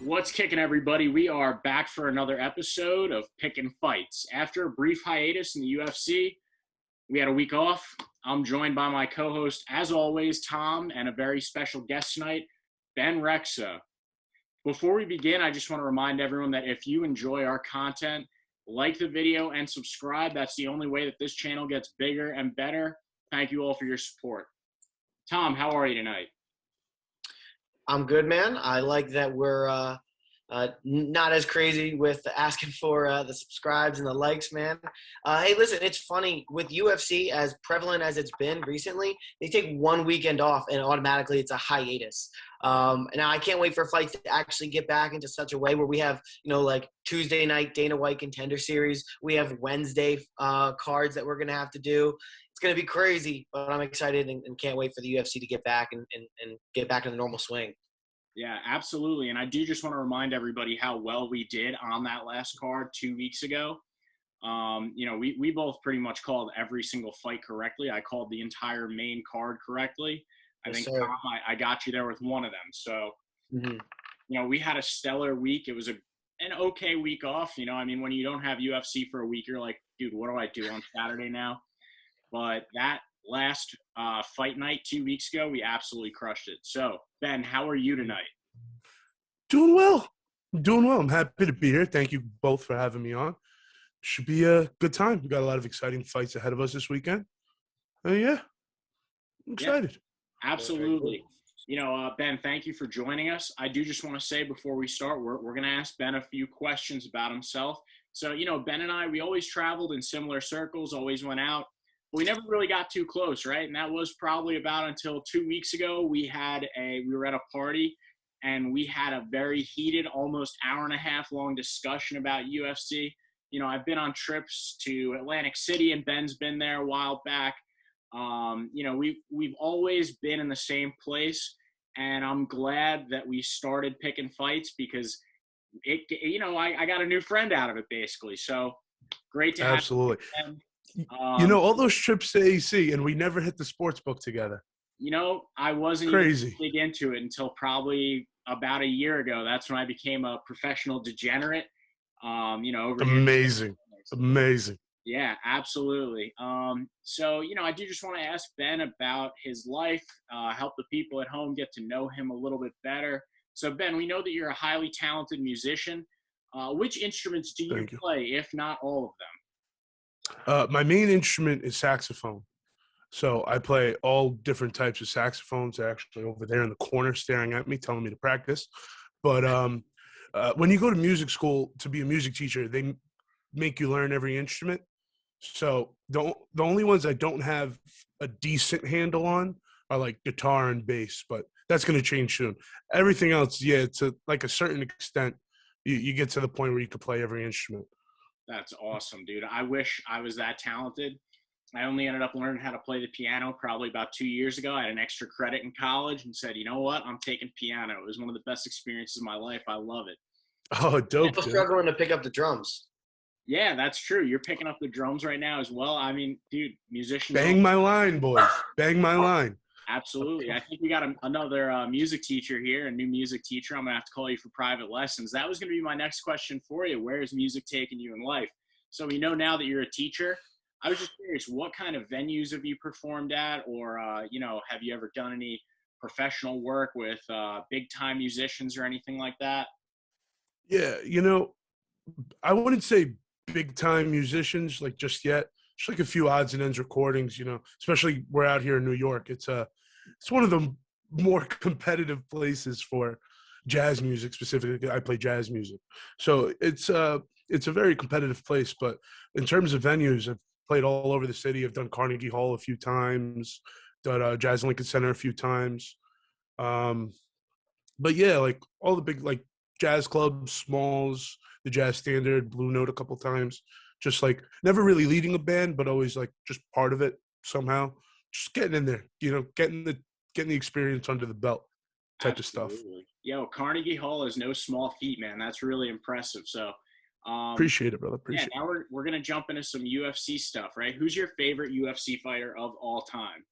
What's kicking, everybody? We are back for another episode of Pickin' Fights. After a brief hiatus in the UFC, we had a week off. I'm joined by my co-host, as always, Tom, and a very special guest tonight, Ben Rexa. Before we begin, I just want to remind everyone that if you enjoy our content, like the video and subscribe. That's the only way that this channel gets bigger and better. Thank you all for your support. Tom, how are you tonight? I'm good, man. I like that we're not as crazy with asking for the subscribes and the likes, man. Hey, listen, it's funny. With UFC, as prevalent as it's been recently, they take one weekend off and automatically it's a hiatus. And I can't wait for fights to actually get back into such a way where we have, like Tuesday night Dana White Contender Series. We have Wednesday cards that we're going to have to do. It's going to be crazy, but I'm excited and can't wait for the UFC to get back and get back in the normal swing. Yeah, absolutely. And I do just want to remind everybody how well we did on that last card 2 weeks ago. We both pretty much called every single fight correctly. I called the entire main card correctly. I think, Tom, I got you there with one of them. So, we had a stellar week. It was an okay week off. When you don't have UFC for a week, you're like, dude, what do I do on Saturday now? But that last fight night 2 weeks ago, we absolutely crushed it. So, Ben, how are you tonight? Doing well. I'm happy to be here. Thank you both for having me on. Should be a good time. We got a lot of exciting fights ahead of us this weekend. I'm excited. Yeah, absolutely. Ben, thank you for joining us. I do just want to say before we start, we're going to ask Ben a few questions about himself. So, Ben and I, we always traveled in similar circles, always went out. We never really got too close, right? And that was probably about until 2 weeks ago. We were at a party and we had a very heated, almost hour and a half long discussion about UFC. I've been on trips to Atlantic City and Ben's been there a while back. We've always been in the same place, and I'm glad that we started picking fights because I got a new friend out of it basically. So great to have absolutely. All those trips to AC, and we never hit the sports book together. I wasn't crazy even big into it until probably about a year ago. That's when I became a professional degenerate. Amazing. Yeah, absolutely. I do just want to ask Ben about his life, help the people at home get to know him a little bit better. So, Ben, we know that you're a highly talented musician. Which instruments do you play, if not all of them? My main instrument is saxophone. So I play all different types of saxophones. They're actually over there in the corner staring at me, telling me to practice. But when you go to music school to be a music teacher, they make you learn every instrument. So the only ones I don't have a decent handle on are like guitar and bass, but that's going to change soon. Everything else, to like a certain extent, you get to the point where you could play every instrument. That's awesome, dude. I wish I was that talented. I only ended up learning how to play the piano probably about 2 years ago. I had an extra credit in college and said, you know what? I'm taking piano. It was one of the best experiences of my life. I love it. Oh, dope. I'm struggling to pick up the drums. Yeah, that's true. You're picking up the drums right now as well. Dude, musicians. Bang my line, boys. Bang my line. Absolutely. I think we got another music teacher here, a new music teacher. I'm going to have to call you for private lessons. That was going to be my next question for you. Where is music taking you in life? So we know now that you're a teacher. I was just curious, what kind of venues have you performed at? Or, have you ever done any professional work with big-time musicians or anything like that? Yeah, I wouldn't say big-time musicians like just yet. Just like a few odds and ends recordings, especially we're out here in New York. It's one of the more competitive places for jazz music specifically. I play jazz music. So it's a very competitive place. But in terms of venues, I've played all over the city. I've done Carnegie Hall a few times, done Jazz Lincoln Center a few times. But yeah, like all the big like jazz clubs, Smalls, the Jazz Standard, Blue Note a couple times. Just like never really leading a band, but always like just part of it somehow. Just getting in there, getting the experience under the belt type Absolutely. of stuff. Yo, Carnegie Hall is no small feat, man. That's really impressive. So appreciate it, brother. Appreciate it. Now we're gonna jump into some UFC stuff, right? Who's your favorite UFC fighter of all time?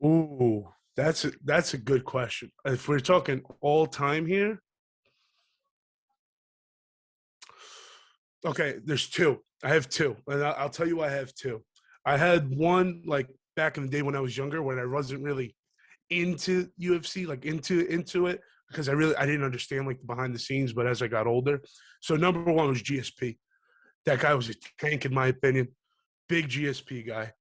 Ooh, that's a good question. If we're talking all time here, Okay, there's two. I have two, and I'll tell you why I have two. I had one like back in the day when I was younger, when I wasn't really into UFC, like into it, because I didn't understand like the behind the scenes. But as I got older, so number one was GSP. That guy was a tank in my opinion, big GSP guy.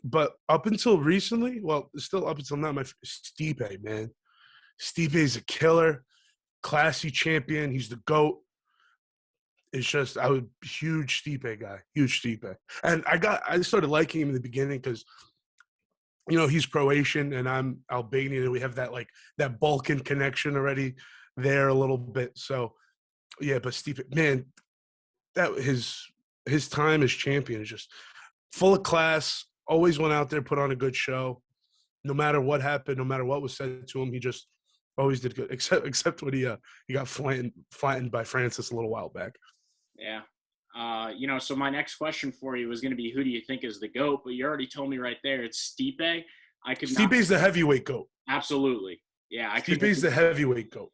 But up until recently, well, still up until now, my Stipe, man. Stipe is a killer, classy champion. He's the GOAT. It's just I was a huge Stipe guy, huge Stipe, and I started liking him in the beginning because he's Croatian and I'm Albanian, and we have that that Balkan connection already there a little bit. So yeah, but Stipe, man, that his time as champion is just full of class. Always went out there, put on a good show. No matter what happened, no matter what was said to him, he just always did good. Except when he got flattened by Francis a little while back. Yeah. So my next question for you was going to be, who do you think is the GOAT? But you already told me right there, it's Stipe. Stipe's the heavyweight GOAT. Absolutely. Yeah. Stipe's the heavyweight GOAT.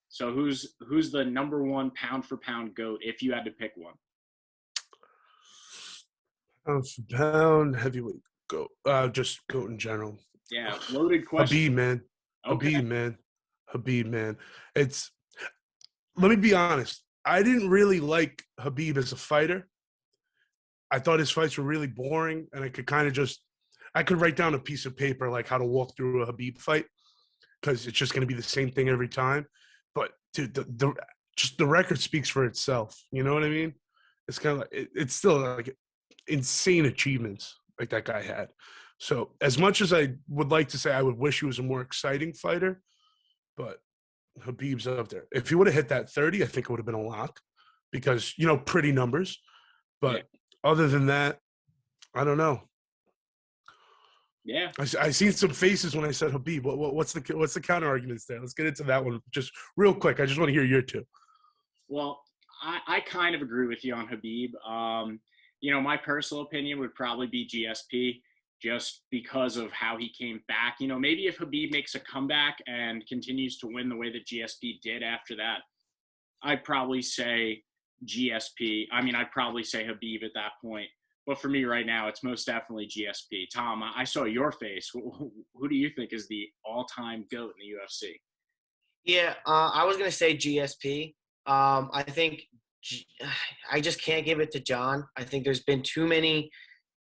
So who's the number one pound for pound GOAT if you had to pick one? Pound for pound, heavyweight GOAT. Just GOAT in general. Yeah, loaded question. Habib, man. Okay. Habib, man. Let me be honest. I didn't really like Habib as a fighter. I thought his fights were really boring, and I could write down a piece of paper like how to walk through a Habib fight because it's just going to be the same thing every time. But dude, the record speaks for itself. You know what I mean? It's kind of like it's still like insane achievements like that guy had. So as much as I would like to say I would wish he was a more exciting fighter, but Habib's up there. If he would have hit that 30, I think it would have been a lock because, pretty numbers. But other than that, I don't know. Yeah. I seen some faces when I said Habib. What's the counter arguments there? Let's get into that one just real quick. I just want to hear your two. Well, I kind of agree with you on Habib. My personal opinion would probably be GSP. Just because of how he came back. Maybe if Habib makes a comeback and continues to win the way that GSP did after that, I'd probably say GSP. I'd probably say Habib at that point. But for me right now, it's most definitely GSP. Tom, I saw your face. Who do you think is the all-time GOAT in the UFC? Yeah, I was going to say GSP. I think I just can't give it to John. I think there's been too many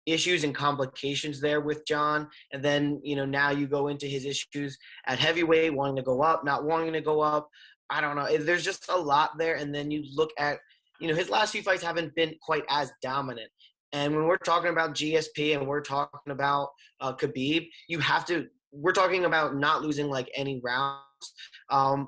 issues and complications there with John. And then, now you go into his issues at heavyweight, wanting to go up, not wanting to go up. I don't know. There's just a lot there. And then you look at, his last few fights haven't been quite as dominant. And when we're talking about GSP and we're talking about Khabib, we're talking about not losing like any rounds,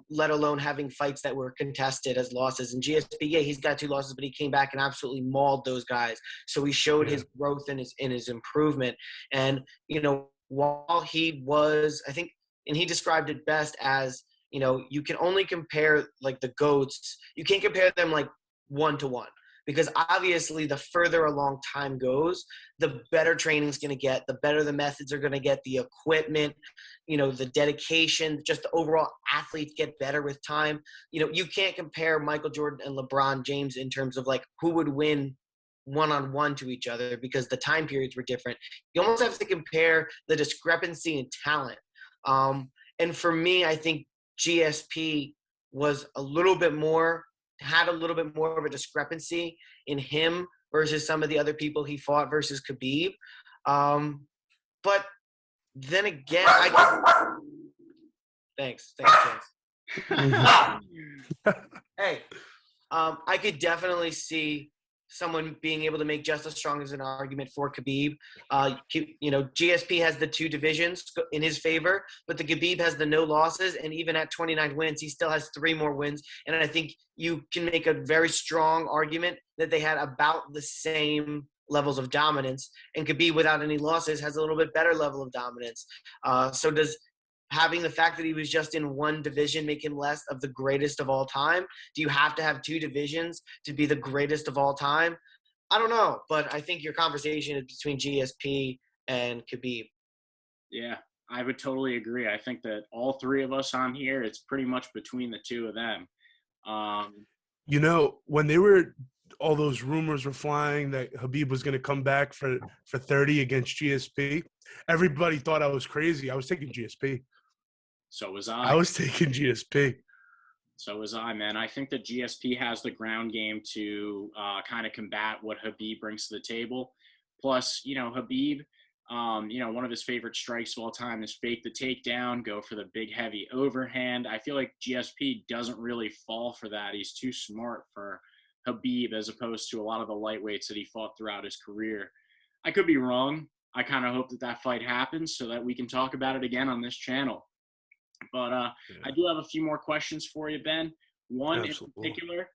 let alone having fights that were contested as losses. And GSP, yeah, he's got 2 losses, but he came back and absolutely mauled those guys. So he showed his growth and his improvement. And, while he was, I think, and he described it best as, you can only compare like the GOATs. You can't compare them like 1-to-1. Because obviously the further along time goes, the better training's going to get, the better the methods are going to get, the equipment, the dedication, just the overall athletes get better with time. You can't compare Michael Jordan and LeBron James in terms of like who would win one-on-one to each other because the time periods were different. You almost have to compare the discrepancy in talent. And for me, I think GSP was had a little bit more of a discrepancy in him versus some of the other people he fought versus Khabib. But then again, thanks, Chance. Hey, I could definitely see someone being able to make just as strong as an argument for Khabib. GSP has the 2 divisions in his favor, but the Khabib has the no losses, and even at 29 wins, he still has 3 more wins. And I think you can make a very strong argument that they had about the same levels of dominance, and Khabib, without any losses, has a little bit better level of dominance. So does having the fact that he was just in 1 division make him less of the greatest of all time? Do you have to have 2 divisions to be the greatest of all time? I don't know, but I think your conversation is between GSP and Khabib. Yeah, I would totally agree. I think that all 3 of us on here, it's pretty much between the 2 of them. when all those rumors were flying that Khabib was going to come back for 30 against GSP, everybody thought I was crazy. I was taking GSP. So was I. I was taking GSP. So was I, man. I think that GSP has the ground game to kind of combat what Khabib brings to the table. Plus, Khabib, one of his favorite strikes of all time is fake the takedown, go for the big, heavy overhand. I feel like GSP doesn't really fall for that. He's too smart for Khabib as opposed to a lot of the lightweights that he fought throughout his career. I could be wrong. I kind of hope that fight happens so that we can talk about it again on this channel. But I do have a few more questions for you, Ben. One in particular.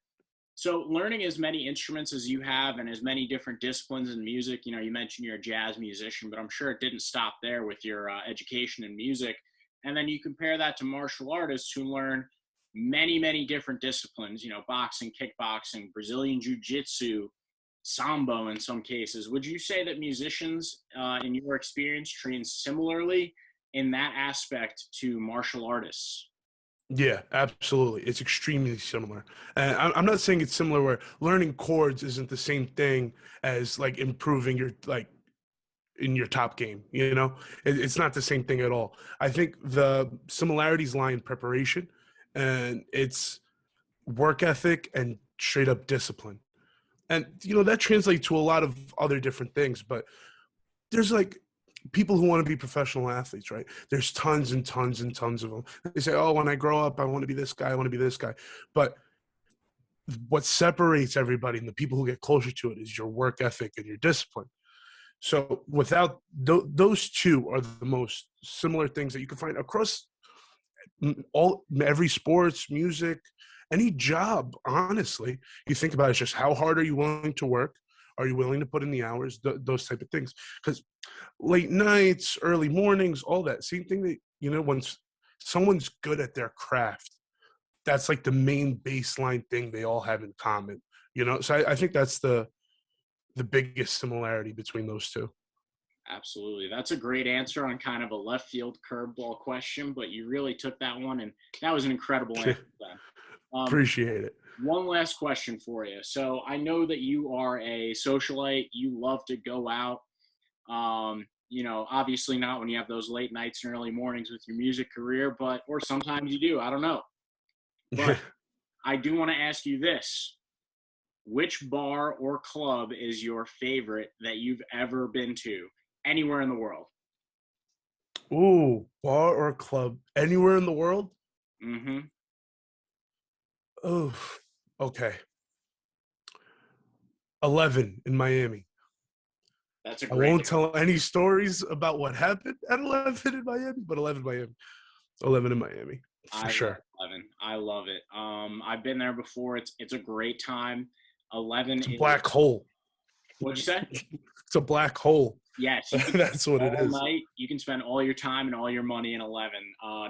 So learning as many instruments as you have and as many different disciplines in music, you mentioned you're a jazz musician, but I'm sure it didn't stop there with your education in music. And then you compare that to martial artists who learn many, many different disciplines, boxing, kickboxing, Brazilian jiu-jitsu, sambo in some cases. Would you say that musicians, in your experience, train similarly in that aspect to martial artists? Yeah, absolutely. It's extremely similar. And I'm not saying it's similar where learning chords isn't the same thing as like improving your in your top game. It's not the same thing at all. I think the similarities lie in preparation, and it's work ethic and straight up discipline. And that translates to a lot of other different things, but there's like people who want to be professional athletes, right? There's tons and tons and tons of them. They say, oh, when I grow up, I want to be this guy, I want to be this guy. But what separates everybody and the people who get closer to it is your work ethic and your discipline. So without those two are the most similar things that you can find across every sports, music, any job. Honestly, you think about it, it's just how hard are you willing to work? Are you willing to put in the hours? Those type of things. Because late nights, early mornings, all that same thing that when someone's good at their craft, that's like the main baseline thing they all have in common. So I think that's the biggest similarity between those two. Absolutely. That's a great answer on kind of a left field curveball question, but you really took that one, and that was an incredible answer. Appreciate it. One last question for you. So I know that you are a socialite. You love to go out. Obviously not when you have those late nights and early mornings with your music career, or sometimes you do. I don't know. But I do want to ask you this. Which bar or club is your favorite that you've ever been to anywhere in the world? Ooh, bar or club anywhere in the world? Mm-hmm. Oh, okay. 11 in Miami. That's a great. I won't tell any stories about what happened at 11 in Miami, but 11 Miami. 11 in Miami, for sure. 11. I love it. I've been there before. It's a great time. 11 It's a black hole. What'd you say? It's a black hole. Yes. That's what it is. Night, you can spend all your time and all your money in 11.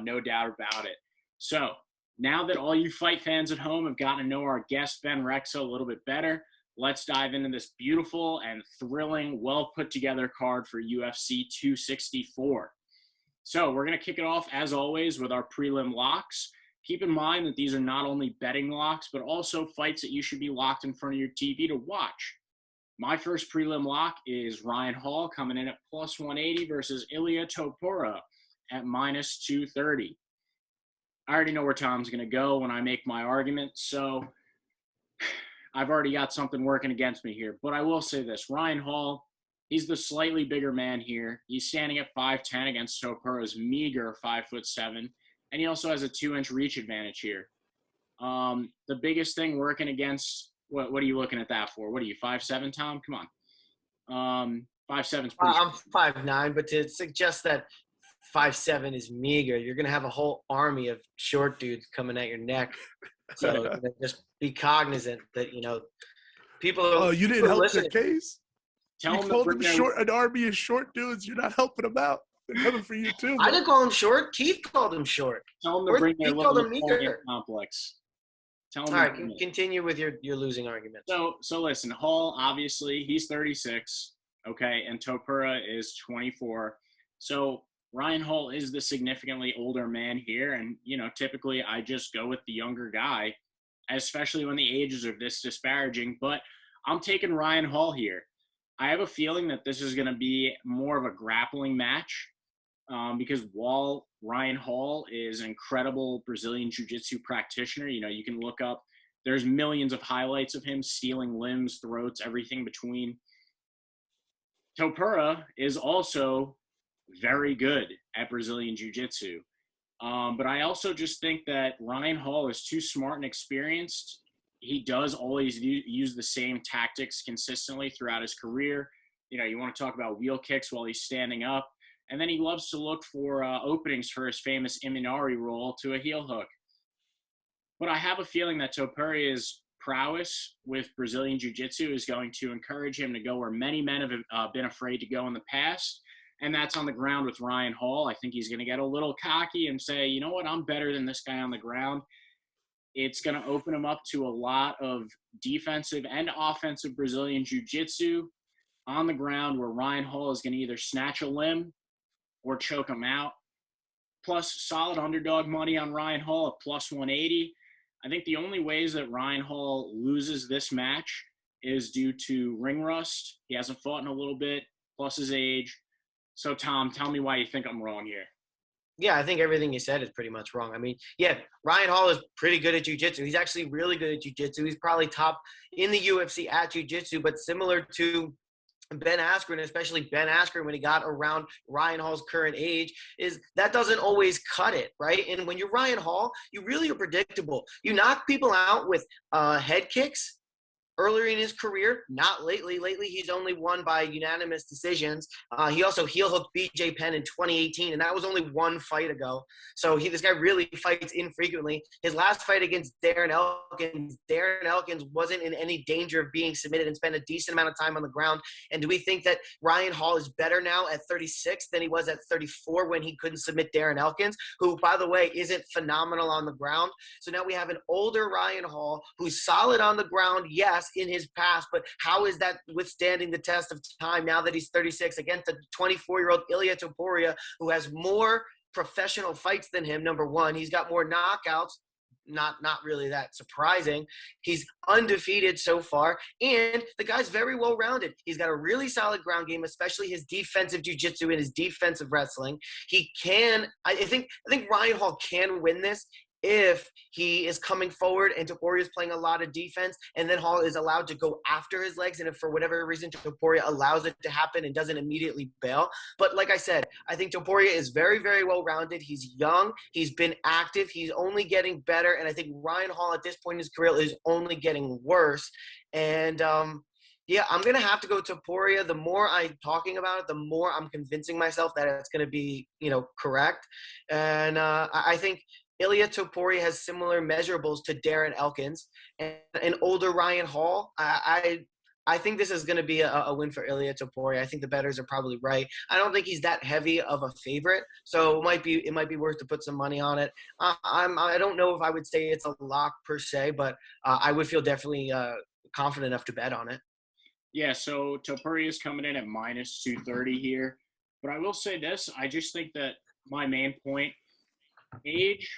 No doubt about it. So now that all you fight fans at home have gotten to know our guest, Ben Rexo, a little bit better, let's dive into this beautiful and thrilling, well-put-together card for UFC 264. So we're going to kick it off, as always, with our prelim locks. Keep in mind that these are not only betting locks, but also fights that you should be locked in front of your TV to watch. My first prelim lock is Ryan Hall coming in at plus 180 versus Ilia Topuria at minus 230. I already know where Tom's going to go when I make my argument, so I've already got something working against me here. But I will say this, Ryan Hall, he's the slightly bigger man here. He's standing at 5'10" against Topuria's meager 5'7", and he also has a 2-inch reach advantage here. The biggest thing working against, what are you looking at that for? What are you, 5'7", Tom? Come on. 5'7's pretty I'm 5'9", but to suggest that 5'7" is meager, you're going to have a whole army of short dudes coming at your neck. So just be cognizant that, people are. Oh, you didn't help their case? Tell you called them an army of short dudes. You're not helping them out. They're coming for you too. I didn't call him short. Keith called him short. Tell them to bring their little complex. All right, continue with your losing argument. So listen, Hall, obviously, he's 36, okay, and Topuria is 24. So Ryan Hall is the significantly older man here, and, typically I just go with the younger guy especially when the ages are this disparaging. But I'm taking Ryan Hall here. I have a feeling that this is going to be more of a grappling match because while Ryan Hall is an incredible Brazilian Jiu-Jitsu practitioner, you can look up, there's millions of highlights of him stealing limbs, throats, everything between. Topuria is also very good at Brazilian Jiu-Jitsu. But I also just think that Ryan Hall is too smart and experienced. He does always use the same tactics consistently throughout his career. You want to talk about wheel kicks while he's standing up. And then he loves to look for openings for his famous Imanari roll to a heel hook. But I have a feeling that Topuria's prowess with Brazilian Jiu-Jitsu is going to encourage him to go where many men have been afraid to go in the past, and that's on the ground with Ryan Hall. I think he's going to get a little cocky and say, you know what, I'm better than this guy on the ground. It's going to open him up to a lot of defensive and offensive Brazilian Jiu-Jitsu on the ground where Ryan Hall is going to either snatch a limb or choke him out. Plus solid underdog money on Ryan Hall at plus 180. I think the only ways that Ryan Hall loses this match is due to ring rust. He hasn't fought in a little bit, plus his age. So, Tom, tell me why you think I'm wrong here. Yeah, I think everything you said is pretty much wrong. I mean, yeah, Ryan Hall is pretty good at jiu-jitsu. He's actually really good at jiu-jitsu. He's probably top in the UFC at jiu-jitsu, but similar to Ben Askren, especially Ben Askren when he got around Ryan Hall's current age, is that doesn't always cut it, right? And when you're Ryan Hall, you really are predictable. You knock people out with head kicks earlier in his career, not lately. Lately, he's only won by unanimous decisions. He also heel hooked BJ Penn in 2018, and that was only one fight ago. So this guy really fights infrequently. His last fight against Darren Elkins wasn't in any danger of being submitted and spent a decent amount of time on the ground. And do we think that Ryan Hall is better now at 36 than he was at 34 when he couldn't submit Darren Elkins, who, by the way, isn't phenomenal on the ground? So now we have an older Ryan Hall who's solid on the ground, yes, in his past, but how is that withstanding the test of time now that he's 36 against a 24-year-old Ilia Topuria who has more professional fights than him? Number one, he's got more knockouts. Not really that surprising. He's undefeated so far, and the guy's very well-rounded. He's got a really solid ground game, especially his defensive jiu-jitsu and his defensive wrestling. He can, I think Ryan Hall can win this if he is coming forward and Topuria is playing a lot of defense, and then Hall is allowed to go after his legs, and if for whatever reason Topuria allows it to happen and doesn't immediately bail. But like I said, I think Topuria is very, very well-rounded. He's young. He's been active. He's only getting better, and I think Ryan Hall at this point in his career is only getting worse. And yeah, I'm going to have to go Topuria. The more I'm talking about it, the more I'm convincing myself that it's going to be, correct. And I think Ilia Topuria has similar measurables to Darren Elkins, and an older Ryan Hall. I think this is going to be a win for Ilia Topuria. I think the bettors are probably right. I don't think he's that heavy of a favorite, so it might be worth to put some money on it. I don't know if I would say it's a lock per se, but I would feel definitely confident enough to bet on it. Yeah, so Topuria is coming in at minus 230 here, but I will say this: I just think that my main point, age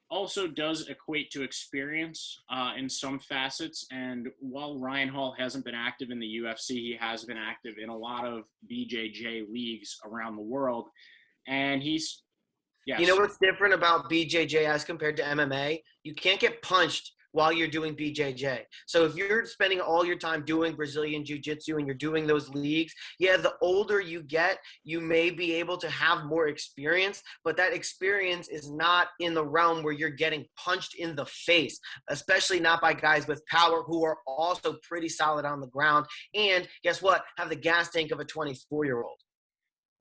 also does equate to experience in some facets. And while Ryan Hall hasn't been active in the UFC, he has been active in a lot of BJJ leagues around the world. And he's, yes. You know what's different about BJJ as compared to MMA? You can't get punched while you're doing BJJ. So if you're spending all your time doing Brazilian Jiu-Jitsu and you're doing those leagues, yeah, the older you get, you may be able to have more experience, but that experience is not in the realm where you're getting punched in the face, especially not by guys with power who are also pretty solid on the ground. And guess what? Have the gas tank of a 24-year-old.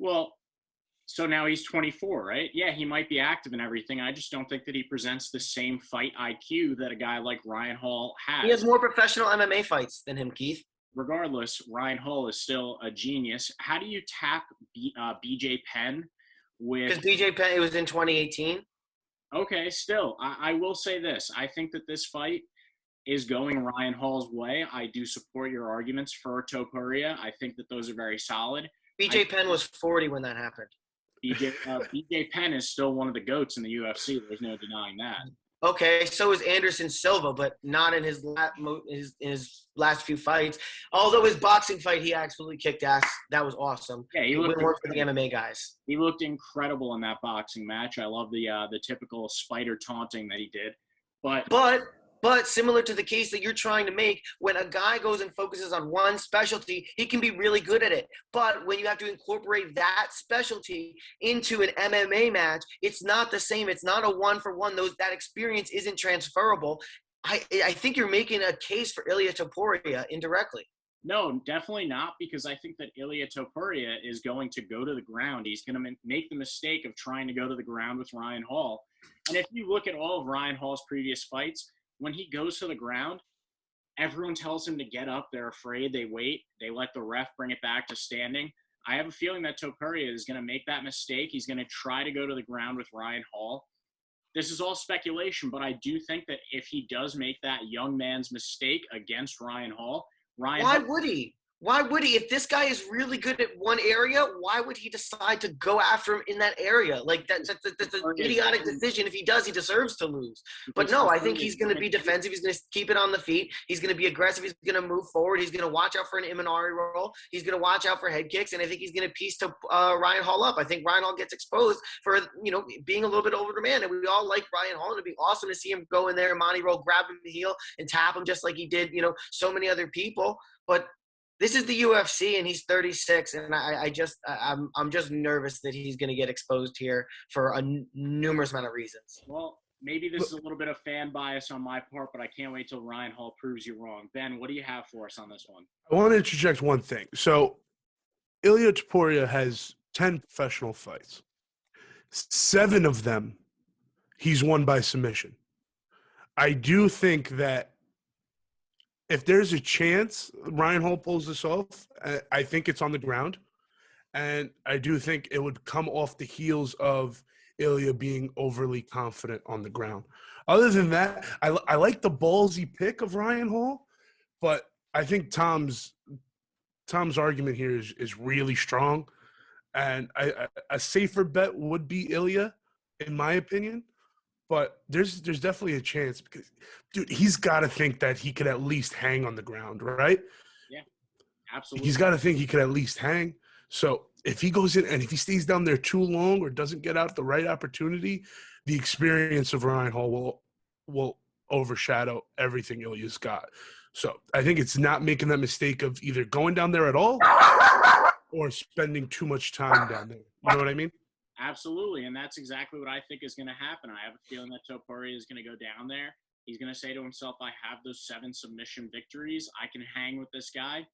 Well, so now he's 24, right? Yeah, he might be active and everything. I just don't think that he presents the same fight IQ that a guy like Ryan Hall has. He has more professional MMA fights than him, Keith. Regardless, Ryan Hall is still a genius. How do you tap BJ Penn with... Because BJ Penn, it was in 2018. Okay, still. I will say this. I think that this fight is going Ryan Hall's way. I do support your arguments for Topuria. I think that those are very solid. BJ Penn was 40 when that happened. BJ Penn is still one of the GOATs in the UFC. There's no denying that. Okay, so is Anderson Silva, but not in his last few fights. Although his boxing fight, he absolutely kicked ass. That was awesome. Yeah, it wouldn't work for the MMA guys. He looked incredible in that boxing match. I love the typical spider taunting that he did. But similar to the case that you're trying to make, when a guy goes and focuses on one specialty, he can be really good at it. But when you have to incorporate that specialty into an MMA match, it's not the same. It's not a one-for-one. That experience isn't transferable. I think you're making a case for Ilia Topuria indirectly. No, definitely not, because I think that Ilia Topuria is going to go to the ground. He's going to make the mistake of trying to go to the ground with Ryan Hall. And if you look at all of Ryan Hall's previous fights, when he goes to the ground, everyone tells him to get up. They're afraid. They wait. They let the ref bring it back to standing. I have a feeling that Topuria is going to make that mistake. He's going to try to go to the ground with Ryan Hall. This is all speculation, but I do think that if he does make that young man's mistake against Ryan Hall, Why would he? Why would he? If this guy is really good at one area, why would he decide to go after him in that area? Like, that's an idiotic decision. If he does, he deserves to lose. But no, I think he's going to be defensive. He's going to keep it on the feet. He's going to be aggressive. He's going to move forward. He's going to watch out for an Imanari roll. He's going to watch out for head kicks. And I think he's going to piece to Ryan Hall up. I think Ryan Hall gets exposed for, being a little bit over the man. And we all like Ryan Hall. It'd be awesome to see him go in there, Monty roll, grab him the heel, and tap him just like he did, so many other people. But this is the UFC, and he's 36, and I'm just nervous that he's going to get exposed here for a numerous amount of reasons. Well, maybe this is a little bit of fan bias on my part, but I can't wait till Ryan Hall proves you wrong. Ben, what do you have for us on this one? I want to interject one thing. So, Ilia Topuria has 10 professional fights. 7 of them, he's won by submission. I do think that if there's a chance Ryan Hall pulls this off, I think it's on the ground. And I do think it would come off the heels of Ilia being overly confident on the ground. Other than that, I like the ballsy pick of Ryan Hall, but I think Tom's argument here is really strong. And a safer bet would be Ilia, in my opinion. But there's definitely a chance because, dude, he's got to think that he could at least hang on the ground, right? Yeah, absolutely. He's got to think he could at least hang. So if he goes in and if he stays down there too long or doesn't get out the right opportunity, the experience of Ryan Hall will overshadow everything Ilya's got. So I think it's not making that mistake of either going down there at all or spending too much time down there. You know what I mean? Absolutely, and that's exactly what I think is going to happen. I have a feeling that Topuria is going to go down there. He's going to say to himself, I have those 7 submission victories. I can hang with this guy.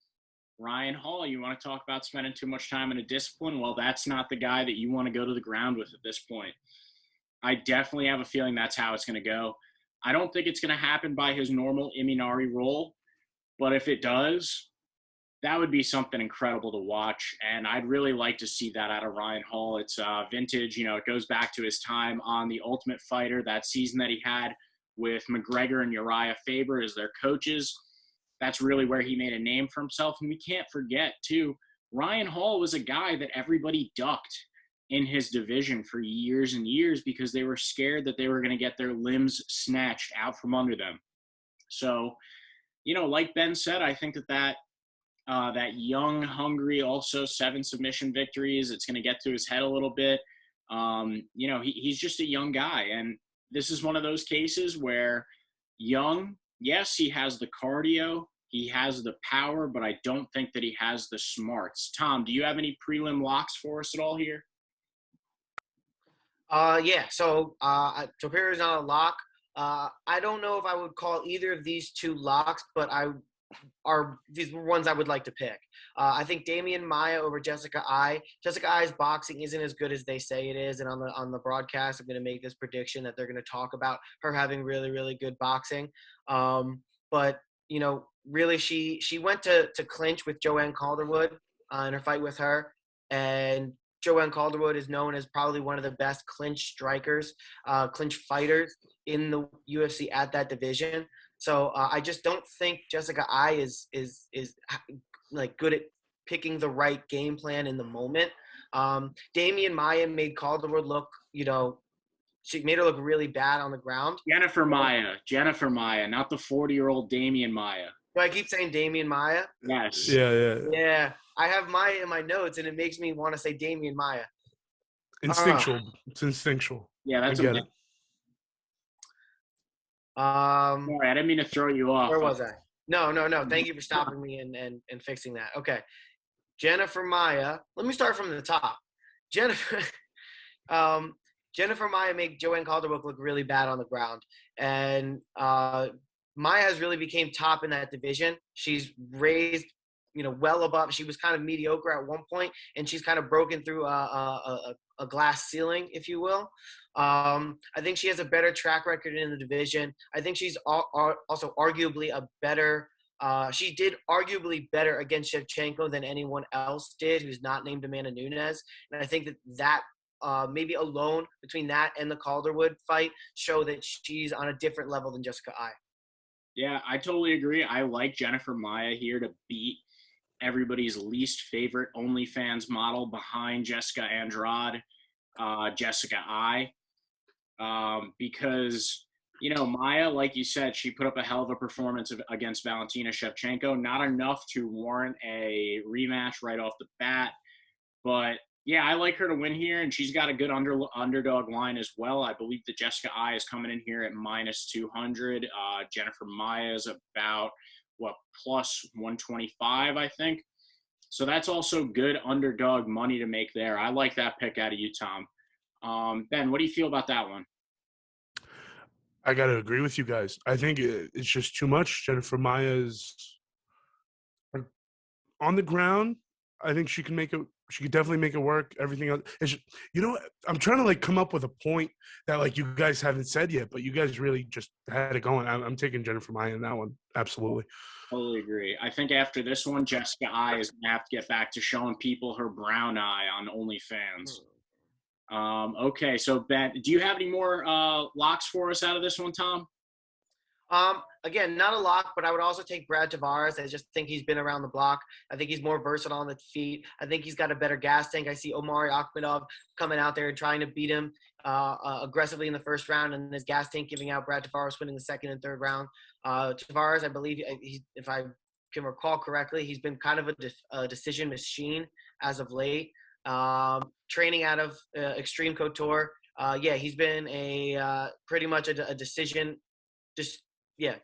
Ryan Hall, you want to talk about spending too much time in a discipline? Well, that's not the guy that you want to go to the ground with at this point. I definitely have a feeling that's how it's going to go. I don't think it's going to happen by his normal Imanari roll, but if it does, that would be something incredible to watch, and I'd really like to see that out of Ryan Hall. It's vintage. It goes back to his time on The Ultimate Fighter, that season that he had with McGregor and Uriah Faber as their coaches. That's really where he made a name for himself, and we can't forget, too, Ryan Hall was a guy that everybody ducked in his division for years and years because they were scared that they were going to get their limbs snatched out from under them. So, like Ben said, I think that young, hungry, also 7 submission victories. It's going to get to his head a little bit. He's just a young guy. And this is one of those cases where young, yes, he has the cardio, he has the power, but I don't think that he has the smarts. Tom, do you have any prelim locks for us at all here? Yeah. So Topuria is not a lock. I don't know if I would call either of these 2 locks, but these were ones I would like to pick. I think Damian Maia over Jessica Ai. Jessica Ai's boxing isn't as good as they say it is, and on the broadcast, I'm going to make this prediction that they're going to talk about her having really, really good boxing. But really, she went to clinch with Joanne Calderwood in her fight with her, and Joanne Calderwood is known as probably one of the best clinch strikers, clinch fighters in the UFC at that division. So I just don't think Jessica Ai is like good at picking the right game plan in the moment. Damian Maia made Calderwood look, she made her look really bad on the ground. Jennifer Maia, not the 40-year-old Damian Maia. Do I keep saying Damian Maia? Yes. Yeah. I have Maia in my notes, and it makes me want to say Damian Maia. Instinctual. It's instinctual. Yeah, that's I get it. Sorry, I didn't mean to throw you off. Where was I? No. Thank you for stopping me and fixing that. Okay. Jennifer Maia. Let me start from the top. Jennifer Maia made Joanne Calderwood look really bad on the ground. And Maia has really became top in that division. She's raised, well above. She was kind of mediocre at one point, and she's kind of broken through a glass ceiling, if you will. I think she has a better track record in the division. I think she's also arguably a better she did arguably better against Shevchenko than anyone else did who's not named Amanda Nunes. And I think that maybe alone between that and the Calderwood fight show that she's on a different level than Jessica Ai. Yeah, I totally agree. I like Jennifer Maia here to beat everybody's least favorite OnlyFans model behind Jessica Andrade, Jessica Ai, because Maia, like you said, she put up a hell of a performance against Valentina Shevchenko. Not enough to warrant a rematch right off the bat. But, yeah, I like her to win here, and she's got a good underdog line as well. I believe that Jessica Ai is coming in here at -200. Jennifer Maia is about, plus 125, I think. So that's also good underdog money to make there. I like that pick out of you, Tom. Ben, what do you feel about that one? I got to agree with you guys. I think it's just too much. Jennifer Maia is on the ground. I think she can make it. She could definitely make it work. Everything else, I'm trying to come up with a point that you guys haven't said yet, but you guys really just had it going. I'm taking Jennifer Maia in that one. Absolutely. Totally agree. I think after this one, Jessica Ai is gonna have to get back to showing people her brown eye on OnlyFans. Okay, so Ben, do you have any more locks for us out of this one, Tom? Again, not a lock, but I would also take Brad Tavares. I just think he's been around the block. I think he's more versatile on the feet. I think he's got a better gas tank. I see Omari Akhmedov coming out there and trying to beat him aggressively in the first round, and his gas tank giving out Brad Tavares winning the second and third round. Tavares, I believe, if I can recall correctly, he's been kind of a decision machine as of late. Training out of Extreme Couture. He's been pretty much a decision.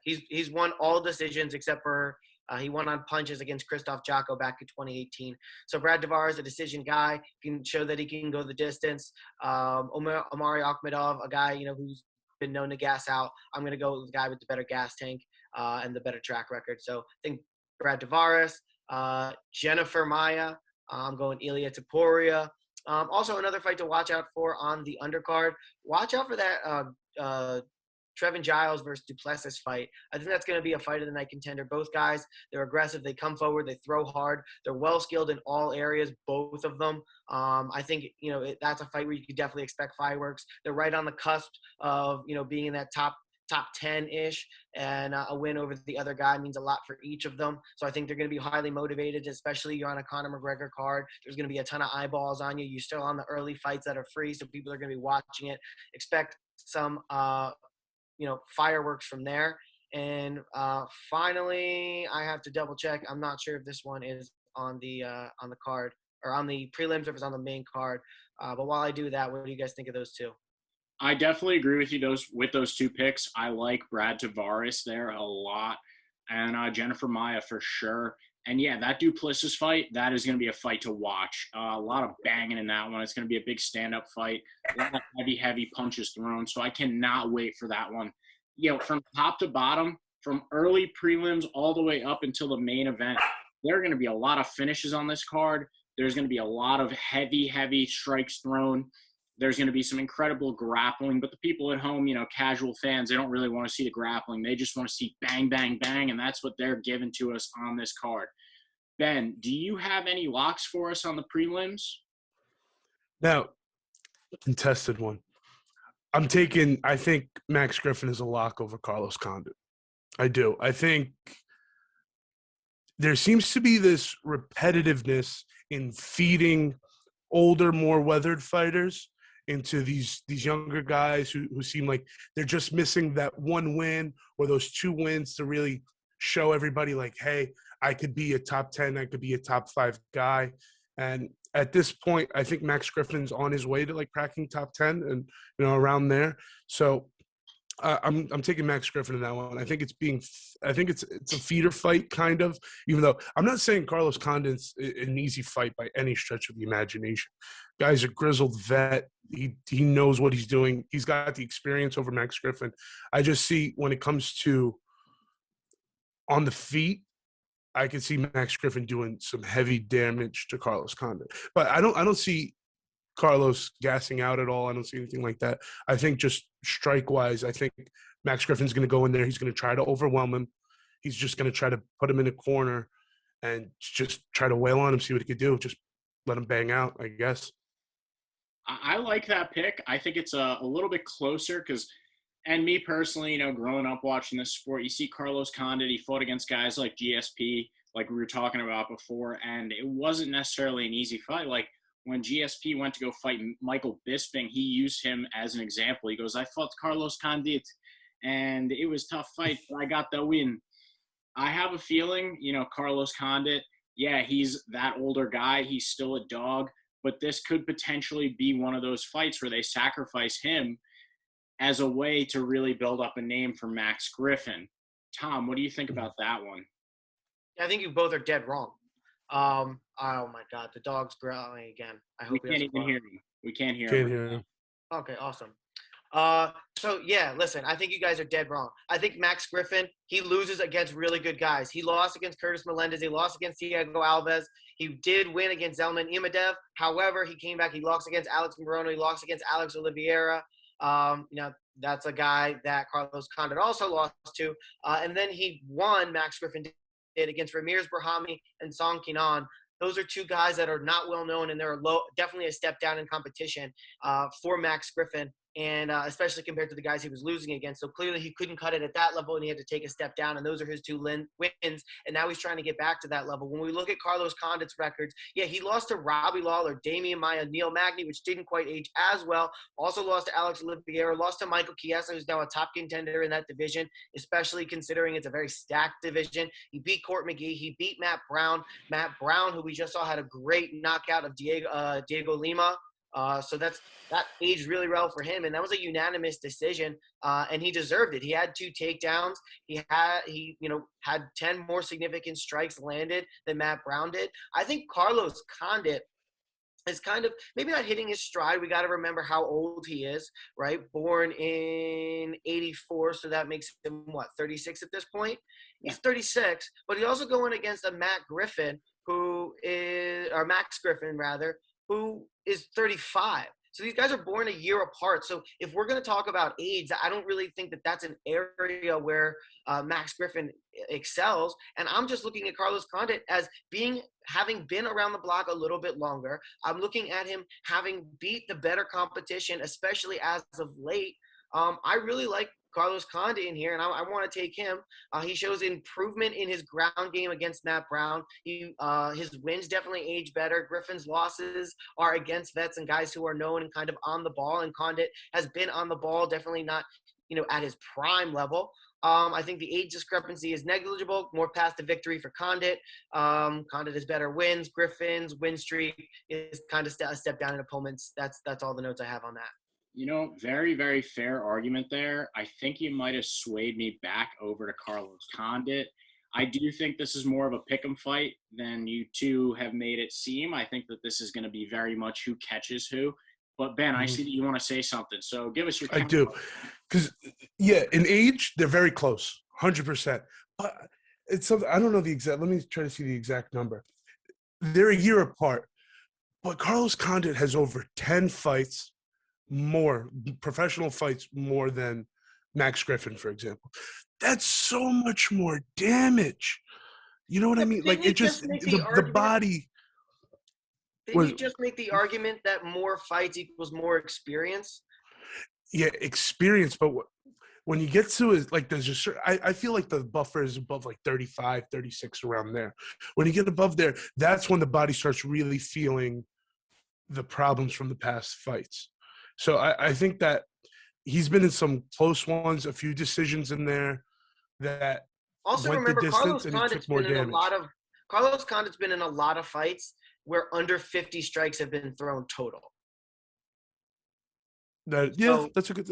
He's won all decisions except for he won on punches against Krzysztof Jotko back in 2018. So Brad Tavares, a decision guy, can show that he can go the distance. Omari Akhmedov, a guy who's been known to gas out. I'm going to go with the guy with the better gas tank and the better track record. So I think Brad Tavares, Jennifer Maia. I'm going Ilia Topuria. Also, another fight to watch out for on the undercard. Watch out for that Trevin Giles versus Duplessis fight. I think that's going to be a fight of the night contender. Both guys, they're aggressive. They come forward. They throw hard. They're well-skilled in all areas, both of them. I think, that's a fight where you could definitely expect fireworks. They're right on the cusp of, being in that top 10-ish, and a win over the other guy means a lot for each of them. So I think they're going to be highly motivated, especially you're on a Conor McGregor card. There's going to be a ton of eyeballs on you. You're still on the early fights that are free, so people are going to be watching it. Expect some, fireworks from there. And finally, I have to double check. I'm not sure if this one is on the card or on the prelims or if it's on the main card. But while I do that, what do you guys think of those two? I definitely agree with you with those two picks. I like Brad Tavares there a lot, and Jennifer Maia for sure. And, yeah, that Duplessis fight, that is going to be a fight to watch. A lot of banging in that one. It's going to be a big stand-up fight. A lot of heavy punches thrown. So I cannot wait for that one. From top to bottom, from early prelims all the way up until the main event, there are going to be a lot of finishes on this card. There's going to be a lot of heavy strikes thrown. There's going to be some incredible grappling, but the people at home, casual fans, they don't really want to see the grappling. They just want to see bang, bang, bang, and that's what they're giving to us on this card. Ben, do you have any locks for us on the prelims? Now, contested one. I think Max Griffin is a lock over Carlos Condit. I do. I think there seems to be this repetitiveness in feeding older, more weathered fighters into these younger guys who seem like they're just missing that one win or those 2 wins to really show everybody like, hey, I could be a top 10, I could be a top 5 guy. And at this point, I think Max Griffin's on his way to like cracking top 10 and, around there. So I'm taking Max Griffin in that one. I think it's a feeder fight kind of, even though I'm not saying Carlos Condit's an easy fight by any stretch of the imagination. Guy's a grizzled vet. He knows what he's doing. He's got the experience over Max Griffin. I just see when it comes to on the feet, I could see Max Griffin doing some heavy damage to Carlos Condit. But I don't see Carlos gassing out at all. I don't see anything like that. I think just strike-wise, I think Max Griffin's going to go in there. He's going to try to overwhelm him. He's just going to try to put him in a corner and just try to wail on him, see what he could do. Just let him bang out, I guess. I like that pick. I think it's a little bit closer because, and me personally, growing up watching this sport, you see Carlos Condit, he fought against guys like GSP, like we were talking about before, and it wasn't necessarily an easy fight. Like when GSP went to go fight Michael Bisping, he used him as an example. He goes, I fought Carlos Condit, and it was a tough fight, but I got the win. I have a feeling, Carlos Condit, yeah, he's that older guy. He's still a dog. But this could potentially be one of those fights where they sacrifice him as a way to really build up a name for Max Griffin. Tom, what do you think about that one? I think you both are dead wrong. Oh my God, the dog's growling again. I hope we can't even hear him. We can't hear him. Okay, awesome. So yeah, listen, I think you guys are dead wrong. I think Max Griffin, he loses against really good guys. He lost against Curtis Melendez. He lost against Diego Alves. He did win against Zelman Imadev. However, he came back. He lost against Alex Morono. He lost against Alex Oliveira. That's a guy that Carlos Condit also lost to. And then he won, Max Griffin did, against Ramirez Brahami and Song Kinan. Those are 2 guys that are not well known, and they're definitely a step down in competition for Max Griffin. And especially compared to the guys he was losing against. So clearly he couldn't cut it at that level, and he had to take a step down, and those are his 2 wins, and now he's trying to get back to that level. When we look at Carlos Condit's records, yeah, he lost to Robbie Lawler, Damian Maia, Neil Magny, which didn't quite age as well, also lost to Alex Oliveira, lost to Michael Chiesa, who's now a top contender in that division, especially considering it's a very stacked division. He beat Court McGee, he beat Matt Brown, who we just saw had a great knockout of Diego Lima. So that aged really well for him, and that was a unanimous decision, and he deserved it. He had 2 takedowns. He had 10 more significant strikes landed than Matt Brown did. I think Carlos Condit is kind of maybe not hitting his stride. We got to remember how old he is, right? Born in 84, so that makes him, 36 at this point? Yeah. He's 36, but he's also going against a Max Griffin, who is 35. So these guys are born a year apart. So if we're going to talk about age, I don't really think that that's an area where Max Griffin excels. And I'm just looking at Carlos Condit as having been around the block a little bit longer. I'm looking at him having beat the better competition, especially as of late. I really like Carlos Condit in here, and I want to take him. He shows improvement in his ground game against Matt Brown. His wins definitely age better. Griffin's losses are against vets and guys who are known and kind of on the ball, and Condit has been on the ball, definitely not, at his prime level. I think the age discrepancy is negligible, more past the victory for Condit. Condit has better wins. Griffin's win streak is kind of a step down in opponents. That's all the notes I have on that. Very, very fair argument there. I think you might have swayed me back over to Carlos Condit. I do think this is more of a pick'em fight than you 2 have made it seem. I think that this is going to be very much who catches who. But, Ben, I see that you want to say something. So give us your I do. Because, yeah, in age, they're very close, 100%. But it's something – I don't know the exact – let me try to see the exact number. They're a year apart. But Carlos Condit has over 10 fights – more professional fights more than Max Griffin, for example. That's so much more damage. You know what I mean? Like, it just the body. Didn't you just make the argument that more fights equals more experience? Yeah, experience, but when you get to it, like, there's just I feel like the buffer is above like 35, 36, around there. When you get above there, that's when the body starts really feeling the problems from the past fights. So I think that he's been in some close ones, a few decisions in there that Also, went the remember distance and he took more damage. Carlos Condit's been in a lot of fights where under 50 strikes have been thrown total. Yeah, that's a good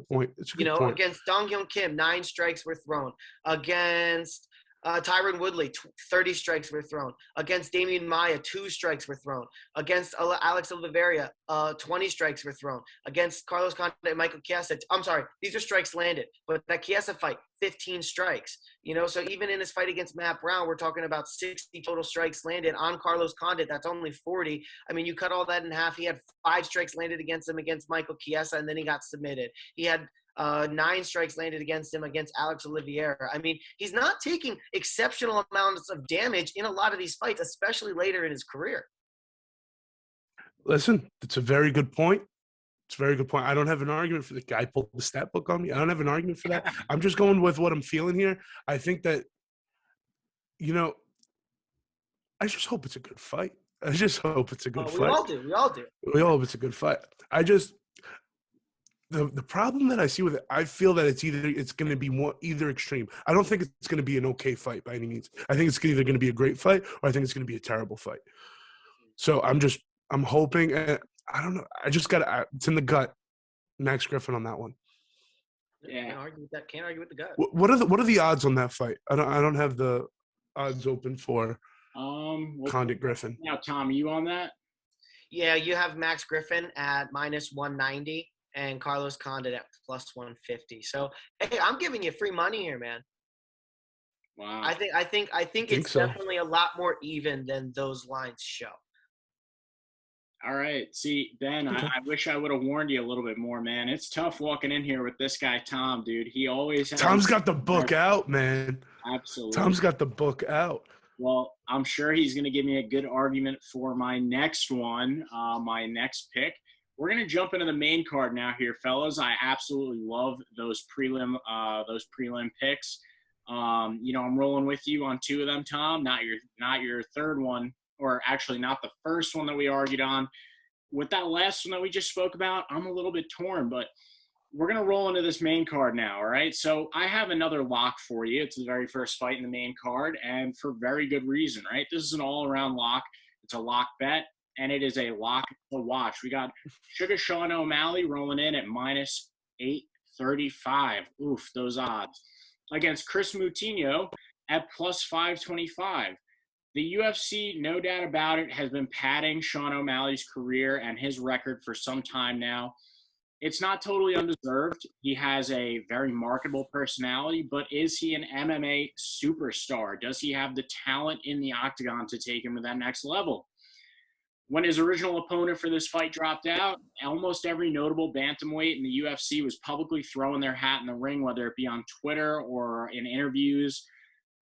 point. It's a good point. Against Dong Hyun Kim, 9 strikes were thrown. Against Tyron Woodley, 30 strikes were thrown. Against Damian Maia, 2 strikes were thrown. Against Alex Oliveira, 20 strikes were thrown. Against Carlos Condit and Michael Chiesa, I'm sorry, these are strikes landed. But that Chiesa fight, 15 strikes. So even in his fight against Matt Brown, we're talking about 60 total strikes landed. On Carlos Condit, that's only 40. I mean, you cut all that in half. He had 5 strikes landed against him against Michael Chiesa, and then he got submitted. He had 9 strikes landed against him against Alex Oliveira. I mean, he's not taking exceptional amounts of damage in a lot of these fights, especially later in his career. Listen, it's a very good point. It's a very good point. I don't have an argument for the guy pulled the stat book on me. I don't have an argument for that. I'm just going with what I'm feeling here. I think that, I just hope it's a good fight. I just hope it's a good fight. We all do. We all hope it's a good fight. The problem that I see with it, I feel that it's going to be either extreme. I don't think it's going to be an okay fight by any means. I think it's either going to be a great fight or I think it's going to be a terrible fight. So I'm hoping. I don't know. It's in the gut. Max Griffin on that one. Yeah, can't argue with that. Can't argue with the gut. What are the odds on that fight? I don't have the odds open for Condit Griffin. Now, Tom, you on that? Yeah, you have Max Griffin at -190 and Carlos Condit at +150. So, hey, I'm giving you free money here, man. Wow. I think it's definitely a lot more even than those lines show. All right. See, Ben, I wish I would have warned you a little bit more, man. It's tough walking in here with this guy, Tom, dude. He always has – Tom's got the book out, man. Absolutely. Tom's got the book out. Well, I'm sure he's going to give me a good argument for my next one, my next pick. We're going to jump into the main card now here, fellas. I absolutely love those prelim picks. I'm rolling with you on 2 of them, Tom. Not your third one. Or actually not the first one that we argued on. With that last one that we just spoke about, I'm a little bit torn, but we're going to roll into this main card now, all right? So I have another lock for you. It's the very first fight in the main card, and for very good reason, right? This is an all-around lock. It's a lock bet, and it is a lock to watch. We got Sugar Sean O'Malley rolling in at -835. Oof, those odds. Against Khris Moutinho at +525. The UFC, no doubt about it, has been padding Sean O'Malley's career and his record for some time now. It's not totally undeserved. He has a very marketable personality, but is he an MMA superstar? Does he have the talent in the octagon to take him to that next level? When his original opponent for this fight dropped out, almost every notable bantamweight in the UFC was publicly throwing their hat in the ring, whether it be on Twitter or in interviews,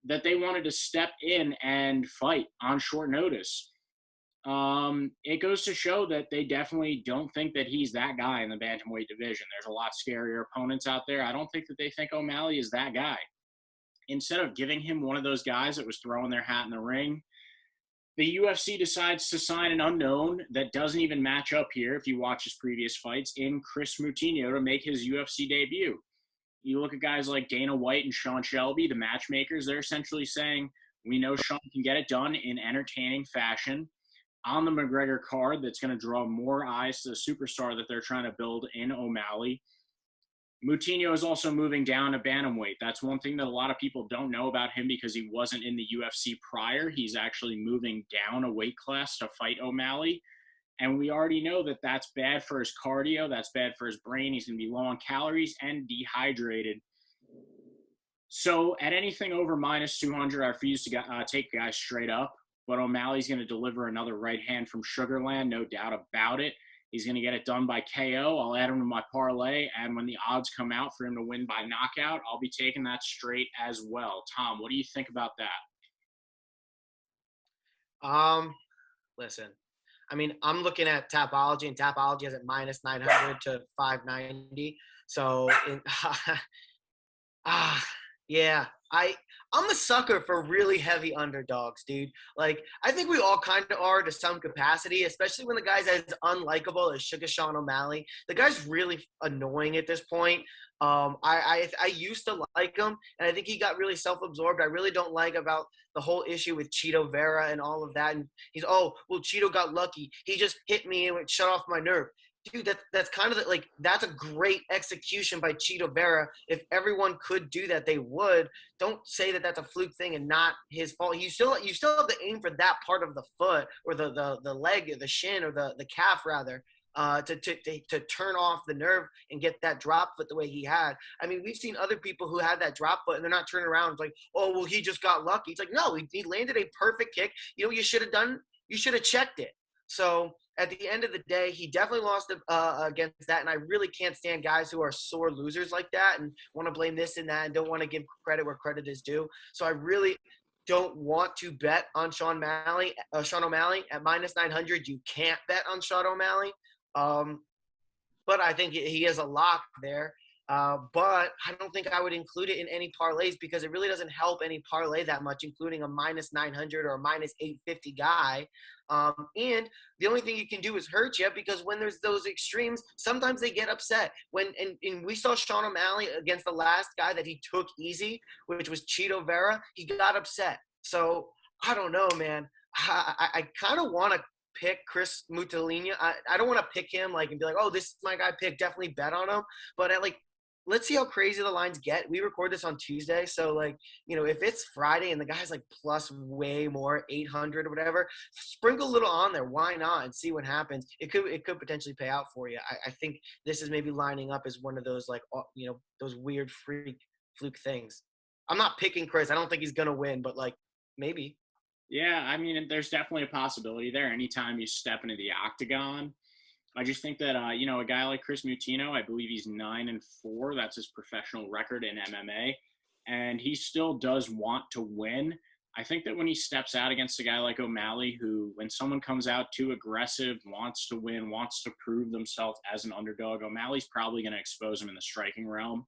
that they wanted to step in and fight on short notice. It goes to show that they definitely don't think that he's that guy in the bantamweight division. There's a lot scarier opponents out there. I don't think that they think O'Malley is that guy. Instead of giving him one of those guys that was throwing their hat in the ring, the UFC decides to sign an unknown that doesn't even match up here, if you watch his previous fights, in Khris Moutinho to make his UFC debut. You look at guys like Dana White and Sean Shelby, the matchmakers, they're essentially saying, we know Sean can get it done in entertaining fashion on the McGregor card that's going to draw more eyes to the superstar that they're trying to build in O'Malley. Moutinho is also moving down to bantamweight. That's one thing that a lot of people don't know about him because he wasn't in the UFC prior. He's actually moving down a weight class to fight O'Malley. And we already know that that's bad for his cardio. That's bad for his brain. He's going to be low on calories and dehydrated. So at anything over -200, I refuse to take guys straight up. But O'Malley's going to deliver another right hand from Sugarland, no doubt about it. He's going to get it done by KO. I'll add him to my parlay. And when the odds come out for him to win by knockout, I'll be taking that straight as well. Tom, what do you think about that? Listen. I mean, I'm looking at Tapology, and Tapology has it -900 to 590. So, yeah, I'm a sucker for really heavy underdogs, dude. Like, I think we all kind of are to some capacity, especially when the guy's as unlikable as Sugar Sean O'Malley. The guy's really annoying at this point. I used to like him, and I think he got really self-absorbed. I really don't like about the whole issue with Cheeto Vera and all of that. And he's, oh, well, Cheeto got lucky. He just hit me and it shut off my nerve. Dude, that's kind of like, that's a great execution by Cheeto Vera. If everyone could do that, they would. Don't say that that's a fluke thing and not his fault. You still have to aim for that part of the foot or the leg or the shin or the calf rather. To turn off the nerve and get that drop foot the way he had. I mean, we've seen other people who had that drop foot and they're not turning around. It's like, oh, well, he just got lucky. It's like, no, he landed a perfect kick. You know what you should have done? You should have checked it. So at the end of the day, he definitely lost against that, and I really can't stand guys who are sore losers like that and want to blame this and that and don't want to give credit where credit is due. So I really don't want to bet on Sean O'Malley at minus 900. You can't bet on Sean O'Malley. But I think he is a lock there. But I don't think I would include it in any parlays because it really doesn't help any parlay that much, including a minus 900 or a minus 850 guy. And the only thing you can do is hurt you because when there's those extremes, sometimes they get upset. And we saw Sean O'Malley against the last guy that he took easy, which was Cheeto Vera. He got upset. So I don't know, man. I kind of want to pick Khris Moutinho. I don't want to pick him and be like, oh, this is my guy pick. Definitely bet on him. But let's see how crazy the lines get. We record this on Tuesday. So, if it's Friday and the guy's plus way more, 800 or whatever, sprinkle a little on there. Why not? And see what happens. It could potentially pay out for you. I think this is maybe lining up as one of those, those weird fluke things. I'm not picking Khris. I don't think he's going to win, but, maybe. Yeah, I mean, there's definitely a possibility there. Anytime you step into the octagon, I just think that, a guy like Khris Moutinho, I believe he's 9-4. That's his professional record in MMA. And he still does want to win. I think that when he steps out against a guy like O'Malley, who, when someone comes out too aggressive, wants to win, wants to prove themselves as an underdog, O'Malley's probably going to expose him in the striking realm.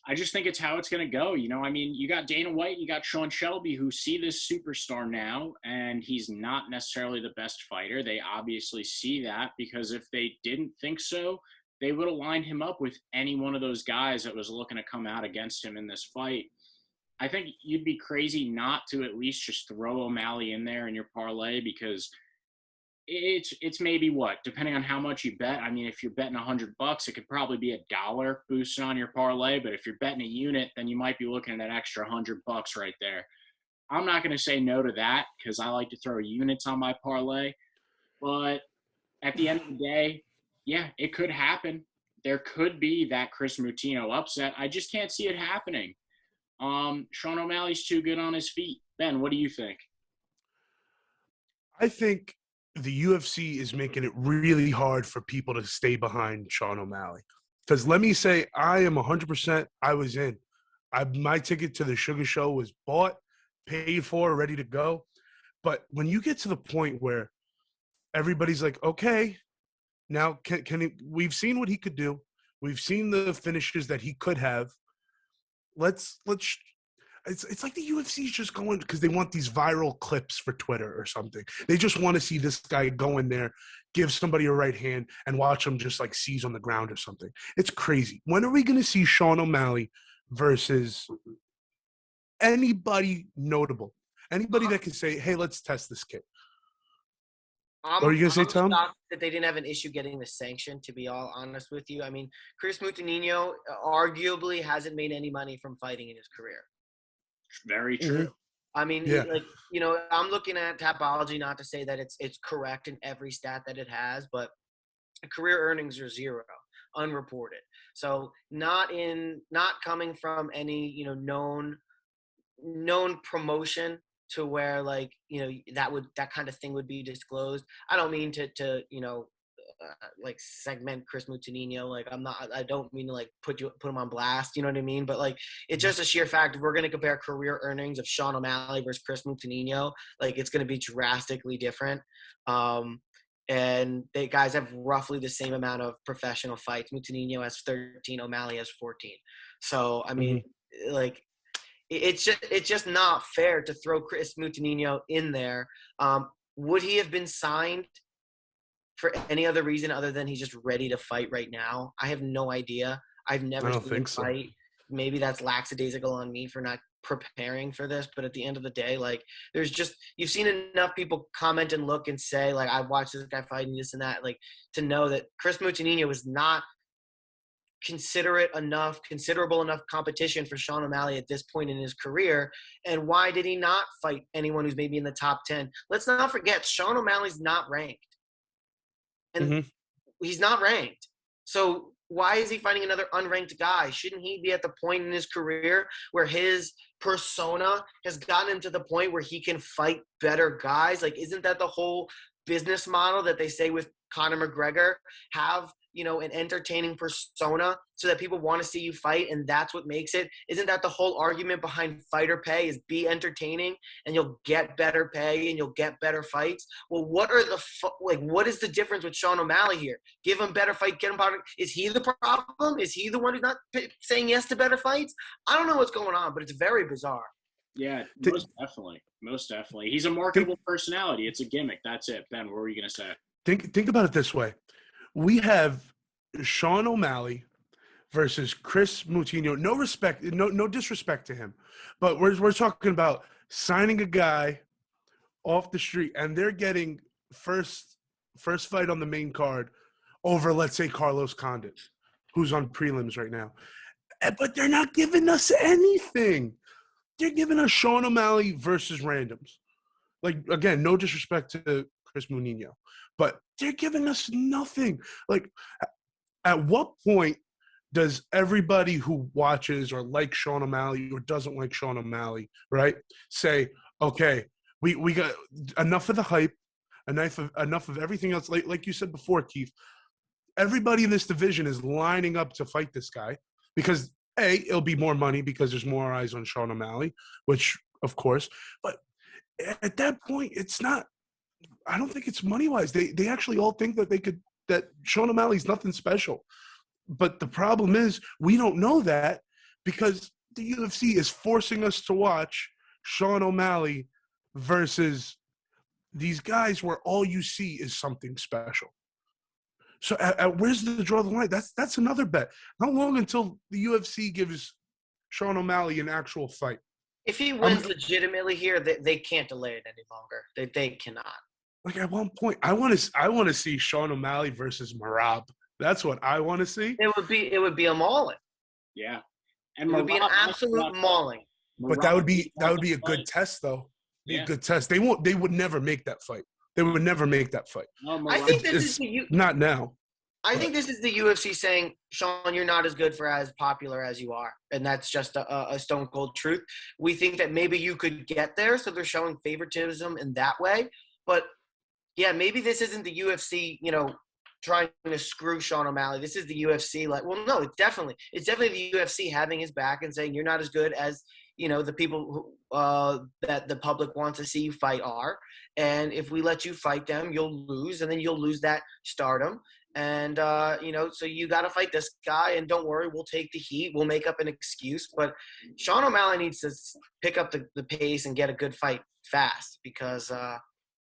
I just think it's how it's going to go. I mean, you got Dana White, you got Sean Shelby, who see this superstar now, and he's not necessarily the best fighter. They obviously see that because if they didn't think so, they would have lined him up with any one of those guys that was looking to come out against him in this fight. I think you'd be crazy not to at least just throw O'Malley in there in your parlay because it's maybe what, depending on how much you bet. I mean, if you're betting $100, it could probably be $1 boosted on your parlay. But if you're betting a unit, then you might be looking at an extra $100 right there. I'm not going to say no to that because I like to throw units on my parlay. But at the end of the day, yeah, it could happen. There could be that Khris Moutinho upset. I just can't see it happening. Sean O'Malley's too good on his feet. Ben, what do you think? I think the UFC is making it really hard for people to stay behind Sean O'Malley. Because let me say, I am 100%, I was in. My ticket to the Sugar Show was bought, paid for, ready to go. But when you get to the point where everybody's like, okay, now can he, we've seen what he could do. We've seen the finishes that he could have. It's like the UFC is just going because they want these viral clips for Twitter or something. They just want to see this guy go in there, give somebody a right hand, and watch him just seize on the ground or something. It's crazy. When are we going to see Sean O'Malley versus anybody notable? Anybody that can say, hey, let's test this kid? What are you going to say, Tom? Shocked that they didn't have an issue getting the sanction, to be all honest with you. I mean, Khris Moutinho arguably hasn't made any money from fighting in his career. Very true. I mean, yeah. I'm looking at Tapology, not to say that it's correct in every stat that it has, but career earnings are zero, unreported. So not coming from any, known promotion to where that kind of thing would be disclosed. I don't mean to segment Khris Moutinho. I don't mean to put him on blast, you know what I mean? But it's just a sheer fact. If we're going to compare career earnings of Sean O'Malley versus Khris Moutinho, it's going to be drastically different. And they guys have roughly the same amount of professional fights. Moutinho has 13, O'Malley has 14. So, I mean, it's just not fair to throw Khris Moutinho in there. Would he have been signed for any other reason other than he's just ready to fight right now? I have no idea. I've never seen him fight. Maybe that's lackadaisical on me for not preparing for this, but at the end of the day, like, there's just, you've seen enough people comment and look and say, like, I've watched this guy fighting this and that, like, to know that Khris Moutinho is not considerable enough competition for Sean O'Malley at this point in his career. And why did he not fight anyone who's maybe in the top 10? Let's not forget, Sean O'Malley's not ranked. And he's not ranked. So why is he fighting another unranked guy? Shouldn't he be at the point in his career where his persona has gotten him to the point where he can fight better guys? Like, isn't that the whole business model that they say with Conor McGregor? Have, an entertaining persona so that people want to see you fight, and that's what makes it. Isn't that the whole argument behind fighter pay, is be entertaining and you'll get better pay and you'll get better fights? Well, what is the difference with Sean O'Malley here? Give him better fight, get him better. Is he the problem? Is he the one who's not saying yes to better fights? I don't know what's going on, but it's very bizarre. Yeah, most definitely. He's a marketable personality. It's a gimmick. That's it. Ben, what were you going to say? Think about it this way. We have Sean O'Malley versus Khris Moutinho. No disrespect to him, but we're talking about signing a guy off the street, and they're getting first fight on the main card over, let's say, Carlos Condit, who's on prelims right now. But they're not giving us anything. They're giving us Sean O'Malley versus randoms. Like, again, no disrespect to Khris Moutinho, but they're giving us nothing. Like, at what point does everybody who watches or likes Sean O'Malley or doesn't like Sean O'Malley, right, say, okay, we got enough of the hype, enough of everything else. Like you said before, Keith, everybody in this division is lining up to fight this guy because, A, it'll be more money because there's more eyes on Sean O'Malley, which, of course, but at that point, it's not. I don't think it's money-wise. They actually all think that Sean O'Malley's nothing special. But the problem is we don't know that because the UFC is forcing us to watch Sean O'Malley versus these guys where all you see is something special. So where's the draw the line? That's another bet. How long until the UFC gives Sean O'Malley an actual fight? If he wins legitimately here, they can't delay it any longer. They cannot. Like, at one point, I want to see Sean O'Malley versus Merab. That's what I want to see. It would be a mauling. Yeah, and it would be an absolute mauling. But that would be a good test, though. Be a good test. They would never make that fight. They would never make that fight. I think this is not now. I think this is the UFC saying, Sean, you're not as good for as popular as you are. And that's just a stone cold truth. We think that maybe you could get there, so they're showing favoritism in that way. But, yeah, maybe this isn't the UFC, trying to screw Sean O'Malley. This is the UFC. No, it's definitely the UFC having his back and saying you're not as good as, the people who, that the public wants to see you fight are. And if we let you fight them, you'll lose, and then you'll lose that stardom. And, so you got to fight this guy, and don't worry, we'll take the heat. We'll make up an excuse. But Sean O'Malley needs to pick up the pace and get a good fight fast because,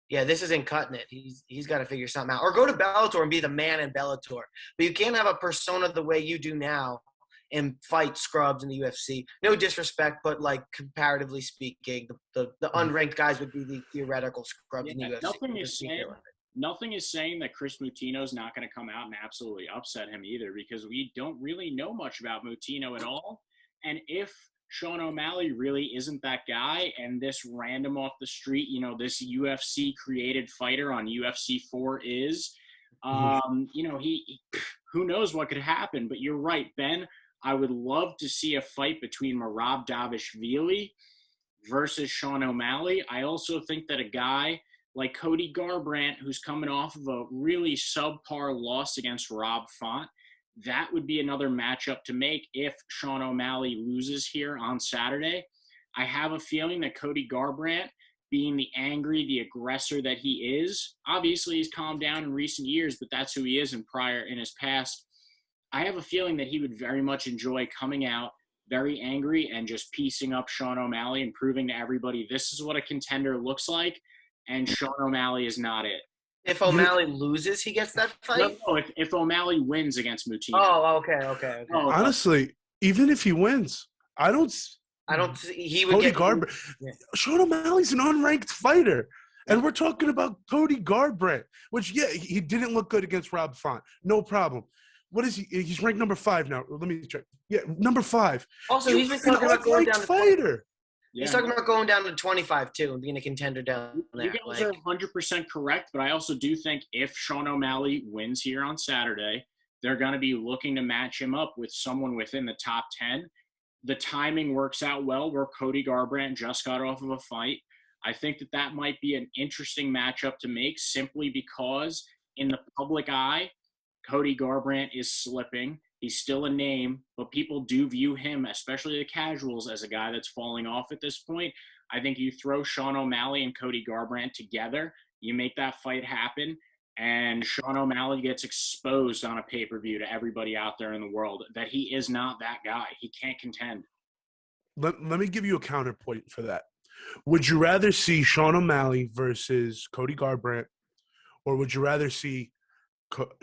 this isn't cutting it. He's got to figure something out. Or go to Bellator and be the man in Bellator. But you can't have a persona the way you do now and fight scrubs in the UFC. No disrespect, but, comparatively speaking, the unranked guys would be the theoretical scrubs in the UFC. Nothing is saying that Khris Moutinho is not going to come out and absolutely upset him either, because we don't really know much about Moutinho at all. And if Sean O'Malley really isn't that guy, and this random off the street, this UFC created fighter on UFC 4 is, he who knows what could happen. But you're right, Ben. I would love to see a fight between Merab Dvalishvili versus Sean O'Malley. I also think that a guy like Cody Garbrandt, who's coming off of a really subpar loss against Rob Font, that would be another matchup to make if Sean O'Malley loses here on Saturday. I have a feeling that Cody Garbrandt, being the angry, the aggressor that he is, obviously he's calmed down in recent years, but that's who he is in his past. I have a feeling that he would very much enjoy coming out, very angry and just piecing up Sean O'Malley and proving to everybody this is what a contender looks like, and Sean O'Malley is not it. If O'Malley loses, he gets that fight? No, if O'Malley wins against Moutinho. Oh, okay. Oh, Honestly, even if he wins, I don't see he would Cody get Garbrandt. Yeah. Sean O'Malley's an unranked fighter. And we're talking about Cody Garbrandt, which, yeah, he didn't look good against Rob Font. No problem. What is he? He's ranked number 5 now. Let me check. Yeah, number 5. Also, he's been talking about going down to fighter. He's talking about going down to 25 too and being a contender down there. You guys are 100% correct, but I also do think if Sean O'Malley wins here on Saturday, they're going to be looking to match him up with someone within the top 10. The timing works out well where Cody Garbrandt just got off of a fight. I think that might be an interesting matchup to make simply because in the public eye, Cody Garbrandt is slipping. He's still a name, but people do view him, especially the casuals, as a guy that's falling off at this point. I think you throw Sean O'Malley and Cody Garbrandt together, you make that fight happen, and Sean O'Malley gets exposed on a pay-per-view to everybody out there in the world that he is not that guy. He can't contend. Let me give you a counterpoint for that. Would you rather see Sean O'Malley versus Cody Garbrandt, or would you rather see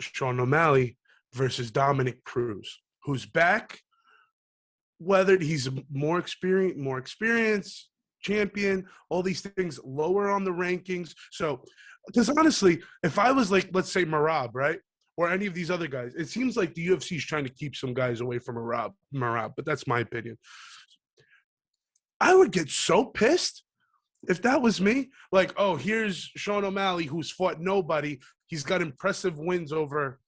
Sean O'Malley versus Dominic Cruz, who's back, whether he's more experienced, champion, all these things, lower on the rankings. So, because honestly, if I was like, let's say Merab, right, or any of these other guys, it seems like the UFC is trying to keep some guys away from Merab, but that's my opinion. I would get so pissed if that was me. Like, oh, here's Sean O'Malley, who's fought nobody. He's got impressive wins over,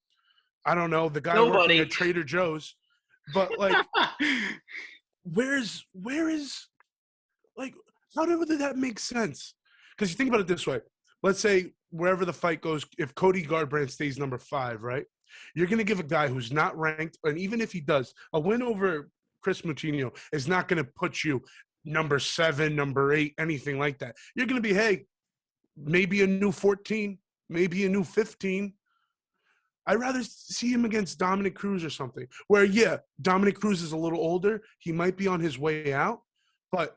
I don't know, the guy working at Trader Joe's. But, like, where is, like, how did that make sense? Because you think about it this way. Let's say wherever the fight goes, if Cody Garbrandt stays number 5, right? You're going to give a guy who's not ranked, and even if he does, a win over Khris Moutinho is not going to put you number 7, number 8, anything like that. You're going to be, hey, maybe a new 14, maybe a new 15. I'd rather see him against Dominic Cruz or something where, yeah, Dominic Cruz is a little older. He might be on his way out, but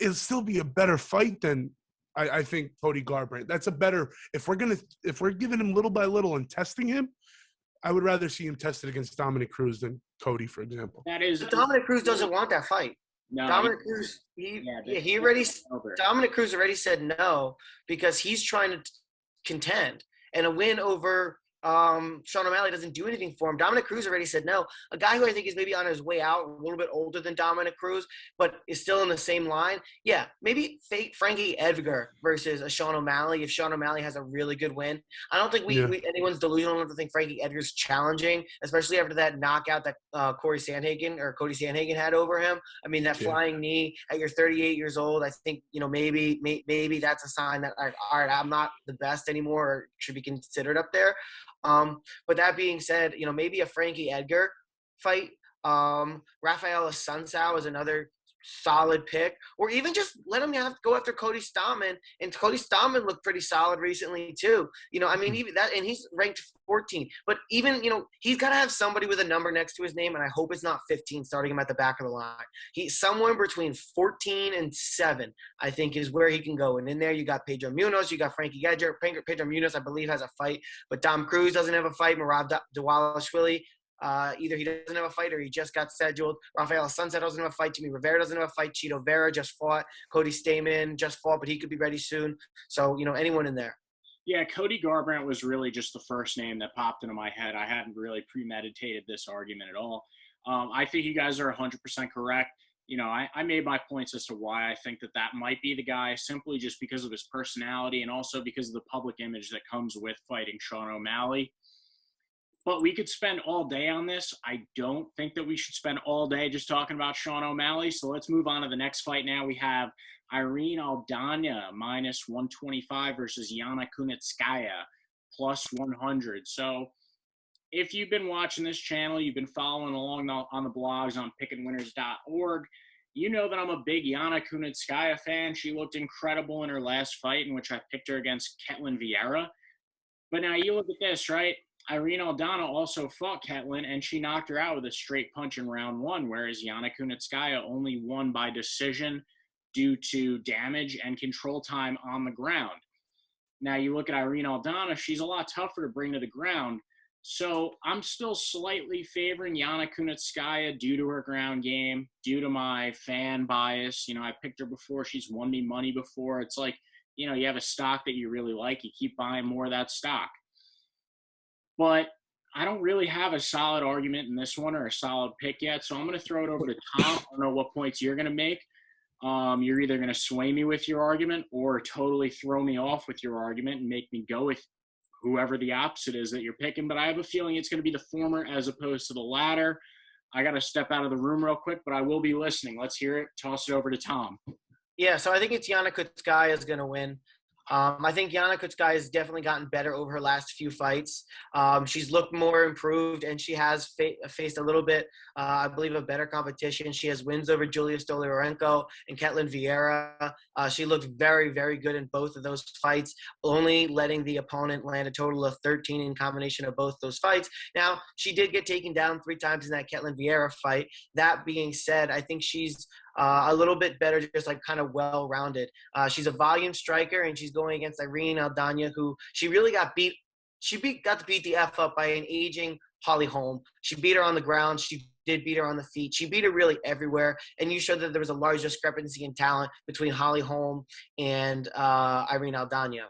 it'll still be a better fight than I think Cody Garbrandt. That's a better – if we're giving him little by little and testing him, I would rather see him tested against Dominic Cruz than Cody, for example. But Dominic Cruz doesn't want that fight. No, Dominic Cruz, Dominic Cruz already said no because he's trying to contend, and a win over Sean O'Malley doesn't do anything for him. Dominic Cruz already said no. A guy who I think is maybe on his way out, a little bit older than Dominic Cruz, but is still in the same line. Yeah, maybe Frankie Edgar versus a Sean O'Malley if Sean O'Malley has a really good win. I don't think anyone's delusional enough to think Frankie Edgar's challenging, especially after that knockout that Cody Sandhagen had over him. I mean, that flying knee at your 38 years old, I think, maybe that's a sign that, all right, I'm not the best anymore or should be considered up there. But that being said, maybe a Frankie Edgar fight. Rafael Assunção is another solid pick, or even just let him go after Cody Stamann. And Cody Stamann looked pretty solid recently too. Even that, and he's ranked 14. But even he's got to have somebody with a number next to his name, and I hope it's not 15, starting him at the back of the line. He's somewhere between 14 and 7, I think, is where he can go. And in there, you got Pedro Munoz, you got Frankie Edgar. Pedro Munoz, I believe, has a fight, but Dom Cruz doesn't have a fight. Merab Dvalishvili. Either he doesn't have a fight or he just got scheduled. Rafael Assunção doesn't have a fight. Jimmy Rivera doesn't have a fight. Chito Vera just fought. Cody Stamann just fought, but he could be ready soon. So, anyone in there. Yeah, Cody Garbrandt was really just the first name that popped into my head. I hadn't really premeditated this argument at all. I think you guys are 100% correct. I made my points as to why I think that might be the guy, simply just because of his personality and also because of the public image that comes with fighting Sean O'Malley. But we could spend all day on this. I don't think that we should spend all day just talking about Sean O'Malley. So let's move on to the next fight now. We have Irene Aldana minus 125 versus Yana Kunitskaya plus 100. So if you've been watching this channel, you've been following along on the blogs on pickandwinners.org, you know that I'm a big Yana Kunitskaya fan. She looked incredible in her last fight in which I picked her against Ketlin Vieira. But now you look at this, right? Irene Aldana also fought Ketlin, and she knocked her out with a straight punch in round 1, whereas Yana Kunitskaya only won by decision due to damage and control time on the ground. Now, you look at Irene Aldana, she's a lot tougher to bring to the ground. So I'm still slightly favoring Yana Kunitskaya due to her ground game, due to my fan bias. I picked her before. She's won me money before. It's like, you have a stock that you really like. You keep buying more of that stock. But I don't really have a solid argument in this one or a solid pick yet. So I'm going to throw it over to Tom. I don't know what points you're going to make. You're either going to sway me with your argument or totally throw me off with your argument and make me go with whoever the opposite is that you're picking. But I have a feeling it's going to be the former as opposed to the latter. I got to step out of the room real quick, but I will be listening. Let's hear it. Toss it over to Tom. Yeah, so I think it's Yana Kunitskaya is going to win. I think Yana Kunitskaya has definitely gotten better over her last few fights. She's looked more improved, and she has faced a little bit, I believe, a better competition. She has wins over Julia Stoliarenko and Ketlin Vieira. She looked very, very good in both of those fights, only letting the opponent land a total of 13 in combination of both those fights. Now, she did get taken down 3 times in that Ketlin Vieira fight. That being said, I think she's a little bit better, just like kind of well-rounded. She's a volume striker, and she's going against Irene Aldana, who she really got beat. Got to beat the F up by an aging Holly Holm. She beat her on the ground. She did beat her on the feet. She beat her really everywhere. And you showed that there was a large discrepancy in talent between Holly Holm and Irene Aldana.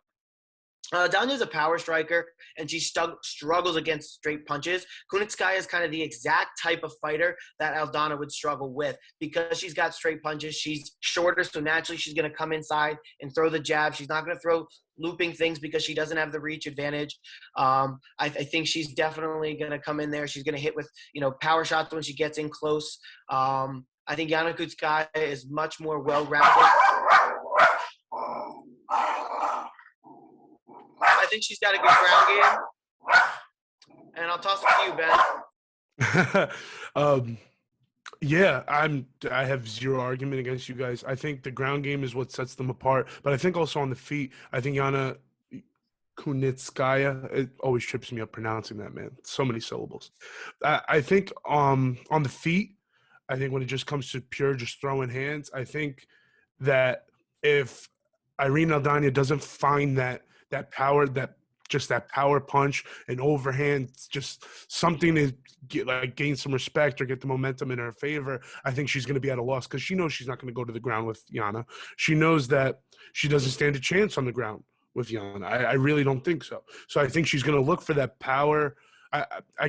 Danya's a power striker, and she struggles against straight punches. Kunitskaya is kind of the exact type of fighter that Aldana would struggle with because she's got straight punches. She's shorter, so naturally she's going to come inside and throw the jab. She's not going to throw looping things because she doesn't have the reach advantage. I think she's definitely going to come in there. She's going to hit with power shots when she gets in close. I think Yana Kunitskaya is much more well-rounded. I think she's got a good ground game. And I'll toss it to you, Ben. Yeah, I have zero argument against you guys. I think the ground game is what sets them apart. But I think also on the feet, I think Yana Kunitskaya, it always trips me up pronouncing that, man. So many syllables. I think on the feet, I think when it just comes to pure just throwing hands, I think that if Irene Aldana doesn't find that power, that power punch and overhand, just something to gain some respect or get the momentum in her favor, I think she's going to be at a loss because she knows she's not going to go to the ground with Yana. She knows that she doesn't stand a chance on the ground with Yana. I really don't think so. So I think she's going to look for that power. I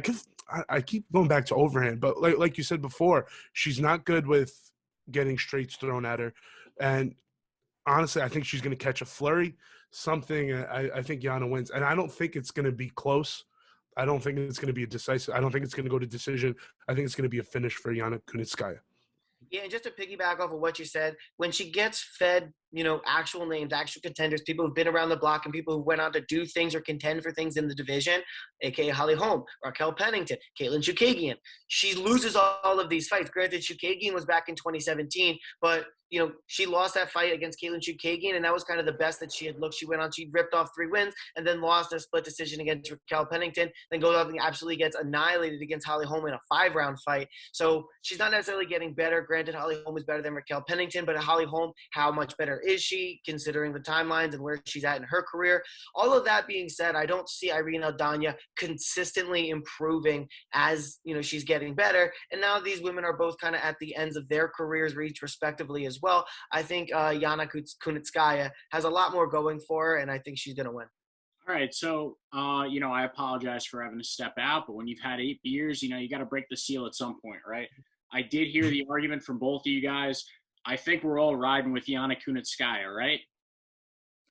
keep going back to overhand, but like you said before, she's not good with getting straights thrown at her. And honestly, I think she's going to catch a flurry, something. I think Yana wins. And I don't think it's going to be close. I don't think it's going to be a decisive. I don't think it's going to go to decision. I think it's going to be a finish for Yana Kunitskaya. Yeah, and just to piggyback off of what you said, when she gets fed, actual names, actual contenders, people who've been around the block and people who went on to do things or contend for things in the division, a.k.a. Holly Holm, Raquel Pennington, Caitlin Chookagian, she loses all of these fights. Granted, Chookagian was back in 2017, but she lost that fight against Caitlin Chookagian, and that was kind of the best that she had looked. She went on, she ripped off 3 wins, and then lost a split decision against Raquel Pennington, then goes off and absolutely gets annihilated against Holly Holm in a 5-round fight. So she's not necessarily getting better. Granted, Holly Holm is better than Raquel Pennington, but Holly Holm, how much better is she considering the timelines and where she's at in her career? All of that being said, I don't see Irene Aldana consistently improving as, she's getting better. And now these women are both kind of at the ends of their careers, each respectively as well. I think Yana Kunitskaya has a lot more going for her, and I think she's going to win. All right, so, I apologize for having to step out, but when you've had 8 beers, you got to break the seal at some point, right? I did hear the argument from both of you guys. I think we're all riding with Yana Kunitskaya, right?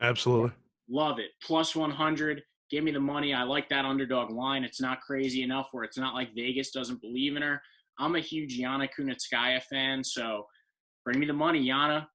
Absolutely. Love it. Plus 100. Give me the money. I like that underdog line. It's not crazy enough where it's not like Vegas doesn't believe in her. I'm a huge Yana Kunitskaya fan, so bring me the money, Yana.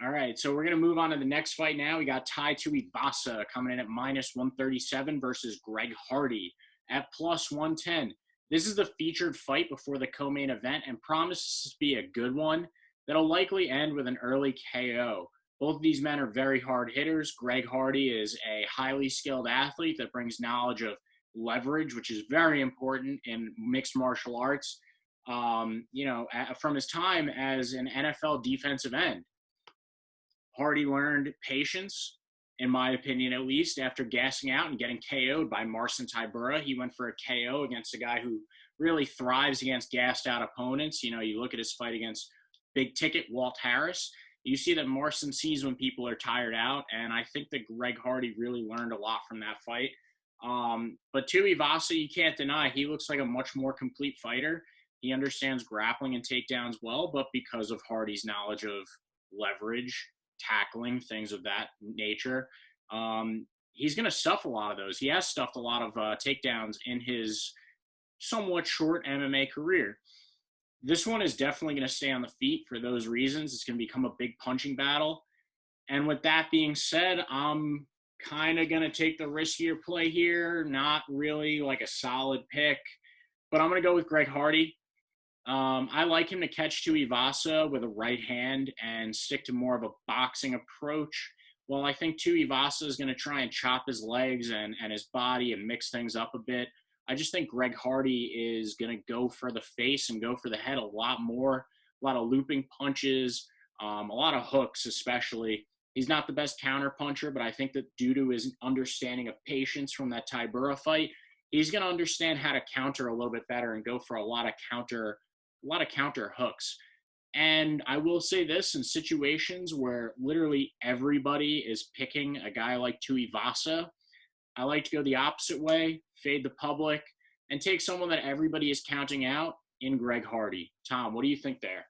All right, so we're going to move on to the next fight now. We got Tai Tuivasa coming in at minus 137 versus Greg Hardy at plus 110. This is the featured fight before the co-main event and promises to be a good one that'll likely end with an early KO. Both of these men are very hard hitters. Greg Hardy is a highly skilled athlete that brings knowledge of leverage, which is very important in mixed martial arts. From his time as an NFL defensive end, Hardy learned patience, in my opinion, at least, after gassing out and getting KO'd by Marcin Tybura. He went for a KO against a guy who really thrives against gassed out opponents. You look at his fight against big ticket Walt Harris. You see that Marcin sees when people are tired out, and I think that Greg Hardy really learned a lot from that fight. But Tuivasa, you can't deny, he looks like a much more complete fighter. He understands grappling and takedowns well, but because of Hardy's knowledge of leverage, tackling, things of that nature, he's going to stuff a lot of those. He has stuffed a lot of takedowns in his somewhat short MMA career. This one is definitely going to stay on the feet for those reasons. It's going to become a big punching battle. And with that being said, I'm kind of going to take the riskier play here. Not really like a solid pick, but I'm going to go with Greg Hardy. I like him to catch Tuivasa with a right hand and stick to more of a boxing approach. Well, I think Tuivasa is going to try and chop his legs and his body and mix things up a bit. I just think Greg Hardy is going to go for the face and go for the head a lot more, a lot of looping punches, a lot of hooks especially. He's not the best counter puncher, but I think that due to his understanding of patience from that Tybura fight, he's going to understand how to counter a little bit better and go for a lot of counter hooks. And I will say this, in situations where literally everybody is picking a guy like Tuivasa, I like to go the opposite way, fade the public, and take someone that everybody is counting out in Greg Hardy. Tom, what do you think there?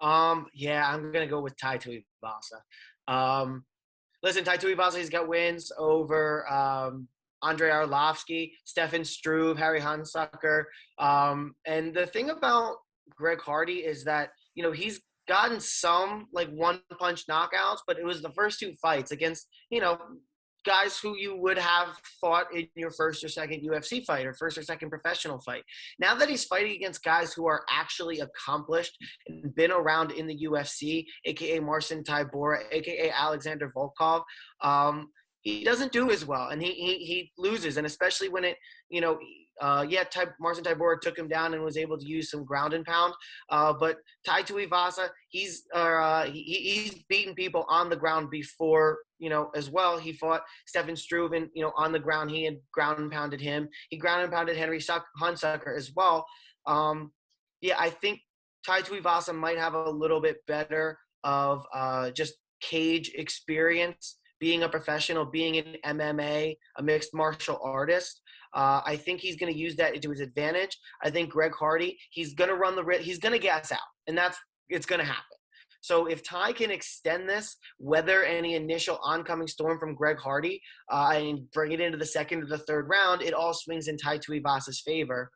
Yeah, I'm going to go with Tai Tuivasa. Listen, Tai Tuivasa, he's got wins over Andrei Arlovsky, Stefan Struve, Harry Hunsucker. And the thing about Greg Hardy is that, he's gotten some like one-punch knockouts, but it was the first two fights against, guys who you would have fought in your first or second UFC fight or first or second professional fight. Now that he's fighting against guys who are actually accomplished and been around in the UFC, a.k.a. Marcin Tybura, a.k.a. Alexander Volkov, he doesn't do as well, and he loses, and especially when it, Marcin Tybura took him down and was able to use some ground and pound, but Tai Tuivasa, he's beaten people on the ground before, as well. He fought Stefan Struve, and, on the ground, he had ground and pounded him. He ground and pounded Henry Hunsucker as well. I think Tai Tuivasa might have a little bit better of just cage experience, being a professional, being in MMA, a mixed martial artist. I think he's going to use that to his advantage. I think Greg Hardy, he's going to run the risk. He's going to gas out, and it's going to happen. So if Tai can extend this, weather any initial oncoming storm from Greg Hardy, and bring it into the second or the third round, it all swings in Tai Tuivasa's favor.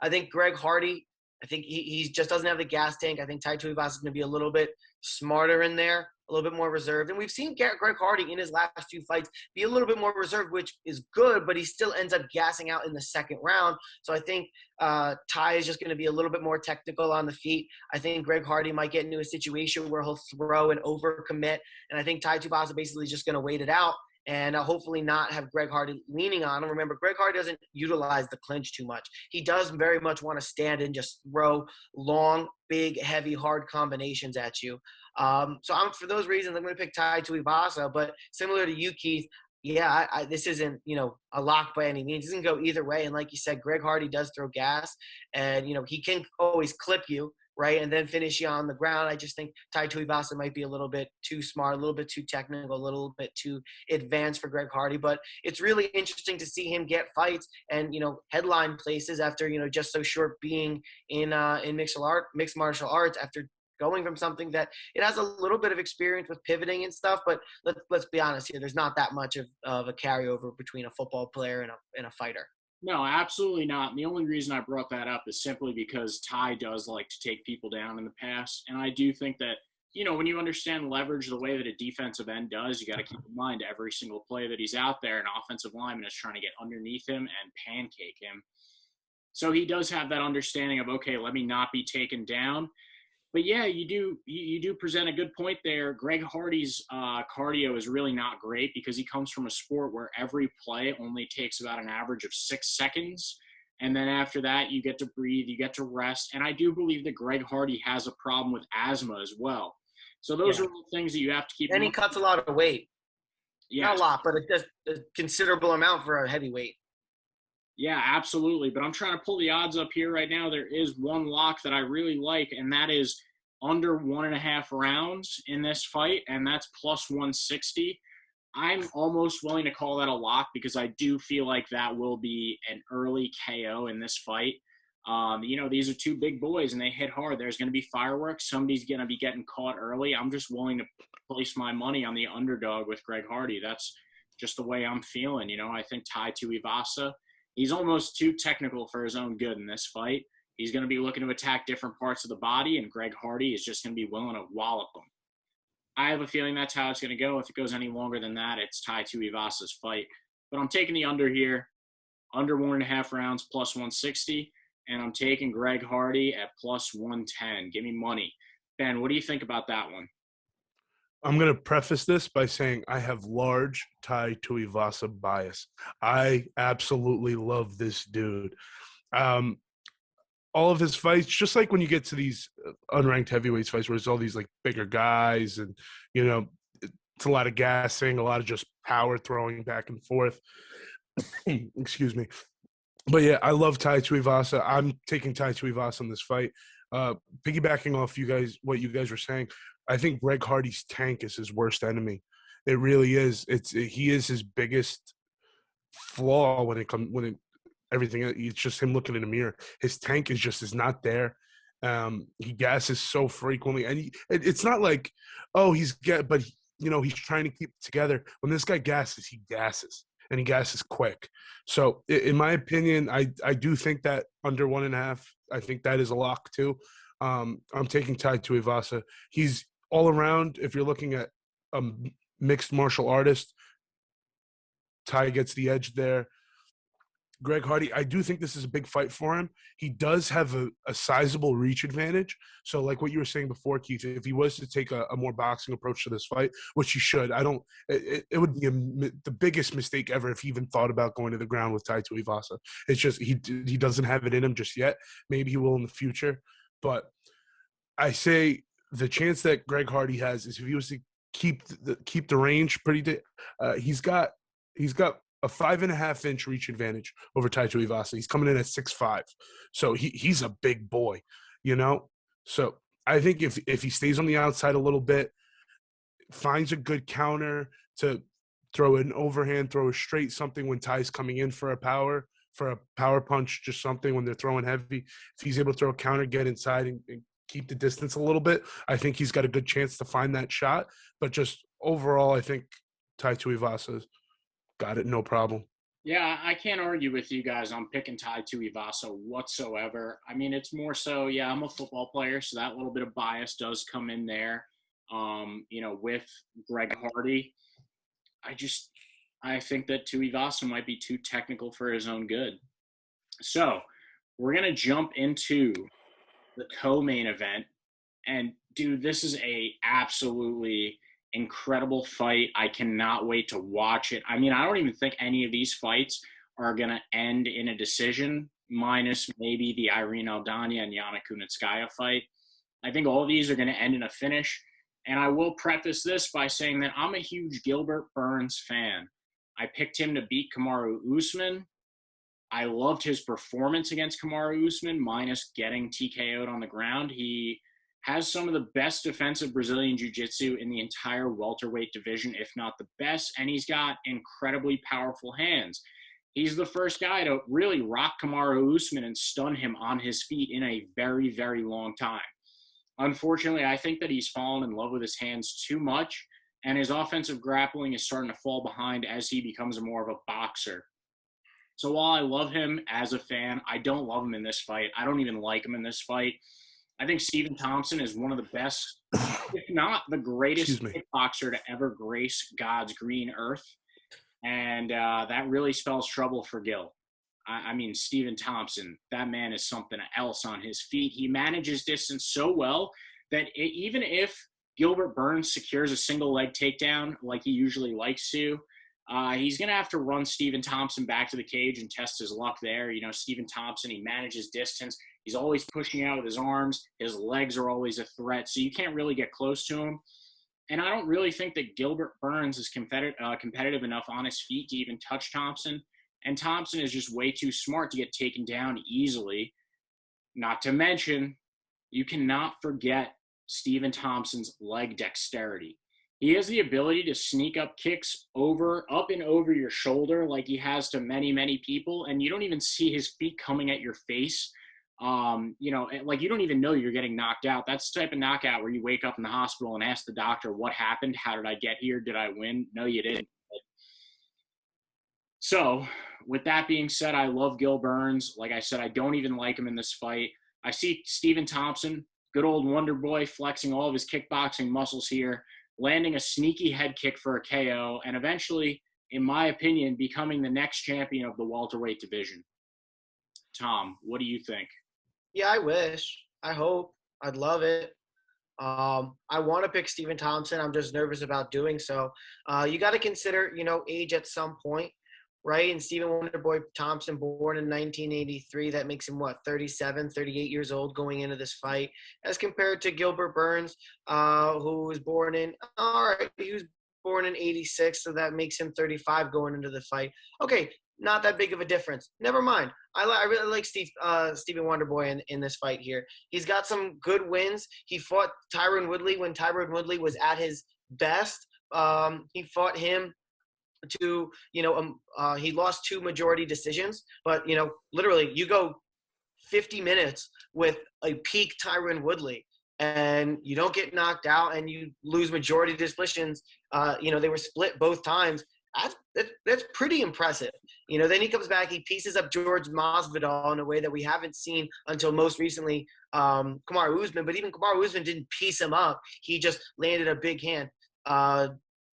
I think Greg Hardy, he just doesn't have the gas tank. I think Tai Tuivasa is going to be a little bit smarter in there, a little bit more reserved. And we've seen Greg Hardy in his last two fights be a little bit more reserved, which is good, but he still ends up gassing out in the second round. So I think Tai is just going to be a little bit more technical on the feet. I think Greg Hardy might get into a situation where he'll throw and overcommit. And I think Tai Tuivasa basically is just going to wait it out and hopefully not have Greg Hardy leaning on him. Remember, Greg Hardy doesn't utilize the clinch too much. He does very much want to stand and just throw long, big, heavy, hard combinations at you. For those reasons, I'm going to pick Tai Tuivasa. But similar to you, Keith, this isn't, a lock by any means. It doesn't go either way. And like you said, Greg Hardy does throw gas, and, he can always clip you, right, and then finish you on the ground. I just think Tai Tuivasa might be a little bit too smart, a little bit too technical, a little bit too advanced for Greg Hardy. But it's really interesting to see him get fights and, headline places after, just so short being in mixed martial arts, after going from something that it has a little bit of experience with pivoting and stuff. But let's be honest here, there's not that much of a carryover between a football player and a fighter. No, absolutely not. And the only reason I brought that up is simply because Tai does like to take people down in the past. And I do think that, when you understand leverage the way that a defensive end does, you got to keep in mind every single play that he's out there, an offensive lineman is trying to get underneath him and pancake him. So he does have that understanding of, okay, let me not be taken down. But yeah, you do present a good point there. Greg Hardy's cardio is really not great because he comes from a sport where every play only takes about an average of 6 seconds. And then after that, you get to breathe, you get to rest. And I do believe that Greg Hardy has a problem with asthma as well. So those are all things that you have to keep in And he mind. cuts a lot of weight. Yeah. Not a lot, but it's just a considerable amount for a heavyweight. Yeah, absolutely. But I'm trying to pull the odds up here right now. There is one lock that I really like, and that is under 1.5 rounds in this fight, and that's plus 160. I'm almost willing to call that a lock because I do feel like that will be an early KO in this fight. These are two big boys, and they hit hard. There's going to be fireworks. Somebody's going to be getting caught early. I'm just willing to place my money on the underdog with Greg Hardy. That's just the way I'm feeling. I think Tai Tuivasa, he's almost too technical for his own good in this fight. He's going to be looking to attack different parts of the body, and Greg Hardy is just going to be willing to wallop him. I have a feeling that's how it's going to go. If it goes any longer than that, it's Tai Tuivasa's fight. But I'm taking the under here, under 1.5 rounds, plus 160, and I'm taking Greg Hardy at plus 110. Give me money. Ben, what do you think about that one? I'm going to preface this by saying I have large Tai Tuivasa bias. I absolutely love this dude. All of his fights, just like when you get to these unranked heavyweights fights where it's all these like bigger guys and, it's a lot of gassing, a lot of just power throwing back and forth. Excuse me. But yeah, I love Tai Tuivasa. I'm taking Tai Tuivasa in this fight. Piggybacking off what you guys were saying, I think Greg Hardy's tank is his worst enemy. It really is. He is his biggest flaw everything. It's just him looking in the mirror. His tank is not there. He gasses so frequently, and it's not like, he's trying to keep it together. When this guy gasses, he gasses, and he gasses quick. So, in my opinion, I do think that under 1.5, I think that is a lock too. I'm taking Tai Tuivasa. He's all around. If you're looking at a mixed martial artist, Tai gets the edge there. Greg Hardy, I do think this is a big fight for him. He does have a sizable reach advantage. So like what you were saying before, Keith, if he was to take a more boxing approach to this fight, which he should, it would be the biggest mistake ever if he even thought about going to the ground with Tai Tuivasa. It's just he doesn't have it in him just yet. Maybe he will in the future. But I say the chance that Greg Hardy has is if he was to keep the range pretty he's got a 5.5-inch reach advantage over Tai Tuivasa. He's coming in at 6'5", so he's a big boy, So I think if he stays on the outside a little bit, finds a good counter to throw an overhand, throw a straight, something when Tai's coming in for a power punch, just something when they're throwing heavy. If he's able to throw a counter, get inside and keep the distance a little bit, I think he's got a good chance to find that shot. But just overall, I think Tai Tuivasa's got it, no problem. Yeah, I can't argue with you guys on picking Tai Tuivasa whatsoever. I mean, it's more so, yeah, I'm a football player, so that little bit of bias does come in there, with Greg Hardy. I think that Tuivasa might be too technical for his own good. So we're going to jump into the co-main event. And, dude, this is a absolutely incredible fight. I cannot wait to watch it. I mean, I don't even think any of these fights are going to end in a decision, minus maybe the Irene Aldana and Yana Kunitskaya fight. I think all of these are going to end in a finish. And I will preface this by saying that I'm a huge Gilbert Burns fan. I picked him to beat Kamaru Usman. I loved his performance against Kamaru Usman, minus getting TKO'd on the ground. He has some of the best defensive Brazilian jiu-jitsu in the entire welterweight division, if not the best, and he's got incredibly powerful hands. He's the first guy to really rock Kamaru Usman and stun him on his feet in a very, very long time. Unfortunately, I think that he's fallen in love with his hands too much, and his offensive grappling is starting to fall behind as he becomes more of a boxer. So while I love him as a fan, I don't love him in this fight. I don't even like him in this fight. I think Stephen Thompson is one of the best, if not the greatest kickboxer to ever grace God's green earth. And that really spells trouble for Gil. I mean, Stephen Thompson, that man is something else on his feet. He manages distance so well that even if Gilbert Burns secures a single leg takedown like he usually likes to, he's going to have to run Stephen Thompson back to the cage and test his luck there. You know, Stephen Thompson, he manages distance. He's always pushing out with his arms. His legs are always a threat, so you can't really get close to him. And I don't really think that Gilbert Burns is competitive enough on his feet to even touch Thompson. And Thompson is just way too smart to get taken down easily. Not to mention, you cannot forget Stephen Thompson's leg dexterity. He has the ability to sneak up kicks up and over your shoulder like he has to many, many people, and you don't even see his feet coming at your face. You know, like you don't even know you're getting knocked out. That's the type of knockout where you wake up in the hospital and ask the doctor, what happened? How did I get here? Did I win? No, you didn't. So with that being said, I love Gil Burns. Like I said, I don't even like him in this fight. I see Stephen Thompson, good old Wonder Boy, flexing all of his kickboxing muscles here, landing a sneaky head kick for a KO, and eventually, in my opinion, becoming the next champion of the welterweight division. Tom, what do you think? Yeah, I wish. I hope. I'd love it. I want to pick Stephen Thompson. I'm just nervous about doing so. You got to consider, you know, age at some point, right? And Stephen Wonderboy Thompson, born in 1983, that makes him, 37, 38 years old going into this fight, as compared to Gilbert Burns, who was born in, he was born in 86, so that makes him 35 going into the fight. Okay, not that big of a difference. Never mind. I really like Stephen Wonderboy in this fight here. He's got some good wins. He fought Tyron Woodley when Tyron Woodley was at his best. He fought him to, he lost 2 majority decisions. But, literally, you go 50 minutes with a peak Tyron Woodley and you don't get knocked out and you lose majority decisions. They were split both times. That's pretty impressive. Then he comes back, he pieces up George Masvidal in a way that we haven't seen until most recently Kamaru Usman. But even Kamaru Usman didn't piece him up. He just landed a big hand.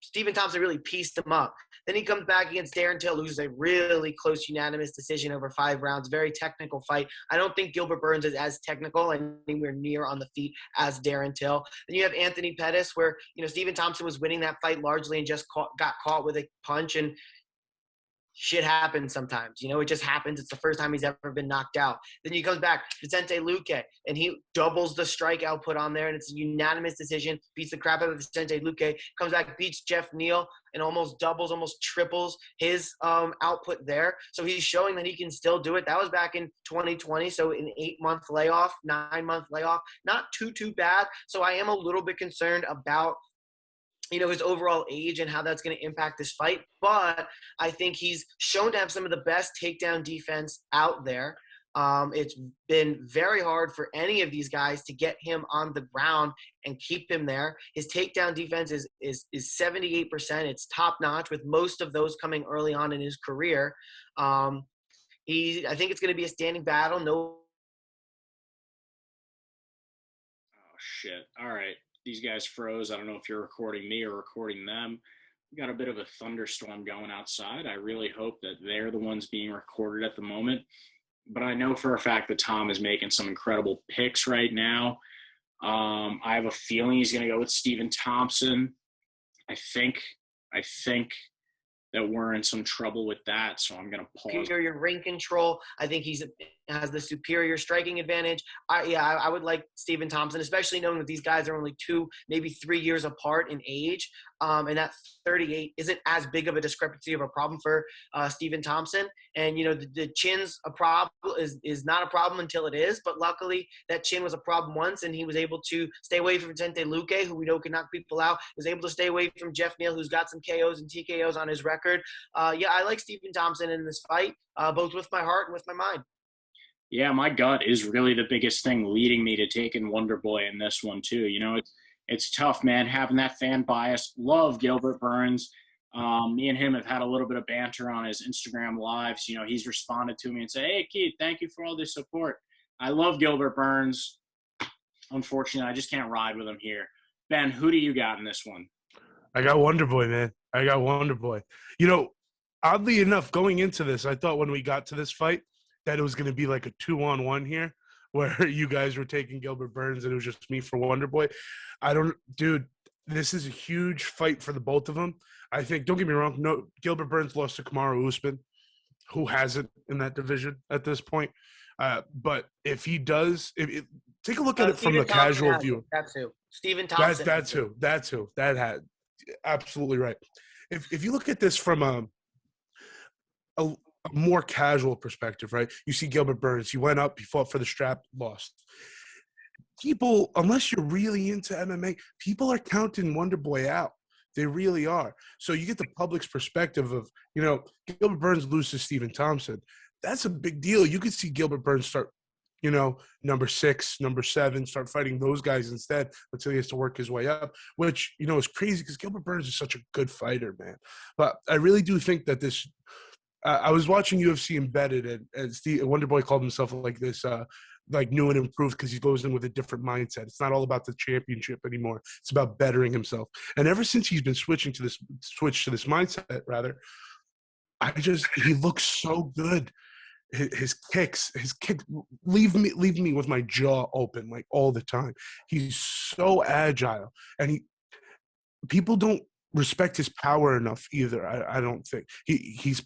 Stephen Thompson really pieced him up. Then he comes back against Darren Till, loses a really close unanimous decision over 5 rounds. Very technical fight. I don't think Gilbert Burns is as technical and anywhere near on the feet as Darren Till. Then you have Anthony Pettis, where Stephen Thompson was winning that fight largely and just got caught with a punch, and shit happens sometimes. It just happens. It's the first time he's ever been knocked out. Then he comes back, Vicente Luque, and he doubles the strike output on there, and it's a unanimous decision, beats the crap out of Vicente Luque, comes back, beats Jeff Neal, and almost doubles, almost triples his output there. So he's showing that he can still do it. That was back in 2020, so an 8-month layoff, 9-month layoff, not too bad. So I am a little bit concerned about his overall age and how that's going to impact this fight. But I think he's shown to have some of the best takedown defense out there. It's been very hard for any of these guys to get him on the ground and keep him there. His takedown defense is 78%. It's top notch, with most of those coming early on in his career. I think it's going to be a standing battle. No. Oh, shit. All right. These guys froze. I don't know if you're recording me or recording them. We got a bit of a thunderstorm going outside. I really hope that they're the ones being recorded at the moment. But I know for a fact that Tom is making some incredible picks right now. I have a feeling he's going to go with Stephen Thompson. I think that we're in some trouble with that, so I'm going to pause. Superior ring control. I think he has the superior striking advantage. I would like Stephen Thompson, especially knowing that these guys are only 2, maybe 3 years apart in age, and that 38 isn't as big of a discrepancy of a problem for Stephen Thompson. And the chin's a problem is not a problem until it is, but luckily that chin was a problem once, and he was able to stay away from Vicente Luque, who we know can knock people out. He was able to stay away from Jeff Neal, who's got some KOs and TKOs on his record. I like Stephen Thompson in this fight, both with my heart and with my mind. Yeah, my gut is really the biggest thing leading me to taking Wonder Boy in this one too. It's tough, man, having that fan bias. Love Gilbert Burns. Me and him have had a little bit of banter on his Instagram lives. He's responded to me and said, "Hey, Keith, thank you for all this support." I love Gilbert Burns. Unfortunately, I just can't ride with him here. Ben, who do you got in this one? I got Wonder Boy, man. I got Wonder Boy. Oddly enough, going into this, I thought when we got to this fight that it was going to be like a 2-on-1 here. where you guys were taking Gilbert Burns and it was just me for Wonderboy. Dude, this is a huge fight for the both of them. I think, don't get me wrong, no, Gilbert Burns lost to Kamaru Usman, who hasn't in that division at this point. But if he does, take a look at it from a casual view. That's who. Stephen Thompson. That's who. That had absolutely right. If you look at this from a more casual perspective, right? You see Gilbert Burns. He went up. He fought for the strap. Lost. People, unless you're really into MMA, people are counting Wonderboy out. They really are. So you get the public's perspective of, Gilbert Burns loses Stephen Thompson. That's a big deal. You could see Gilbert Burns start, number 6, number 7, start fighting those guys instead until he has to work his way up, which, is crazy because Gilbert Burns is such a good fighter, man. But I really do think that this I was watching UFC Embedded, and Wonderboy called himself like this, like new and improved, because he goes in with a different mindset. It's not all about the championship anymore. It's about bettering himself. And ever since he's been switched to this mindset, rather, he looks so good. His kicks leave me with my jaw open like all the time. He's so agile, and people don't respect his power enough either. I don't think his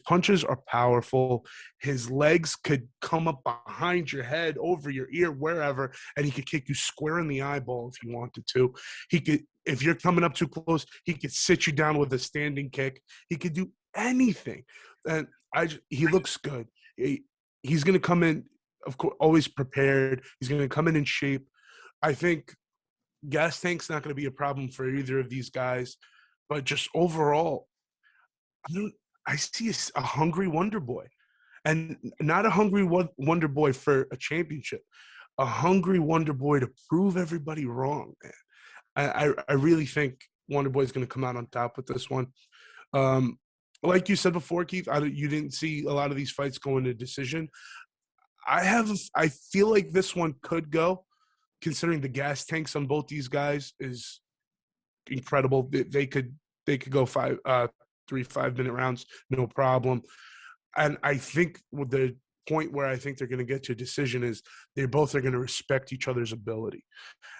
punches are powerful. His legs could come up behind your head, over your ear, wherever, and he could kick you square in the eyeball if he wanted to. He could, if you're coming up too close, he could sit you down with a standing kick. He could do anything, and he looks good. He's going to come in, of course, always prepared. He's going to come in shape. I think gas tank's not going to be a problem for either of these guys, but just overall, I see a hungry Wonderboy, and not a hungry Wonderboy for a championship, a hungry Wonderboy to prove everybody wrong, man. I really think Wonderboy's going to come out on top with this one. Like you said before, Keith, you didn't see a lot of these fights going to decision. I feel like this one could go, considering the gas tanks on both these guys is incredible. They could go 3 5-minute rounds, no problem. And I think the point where I think they're going to get to a decision is they both are going to respect each other's ability.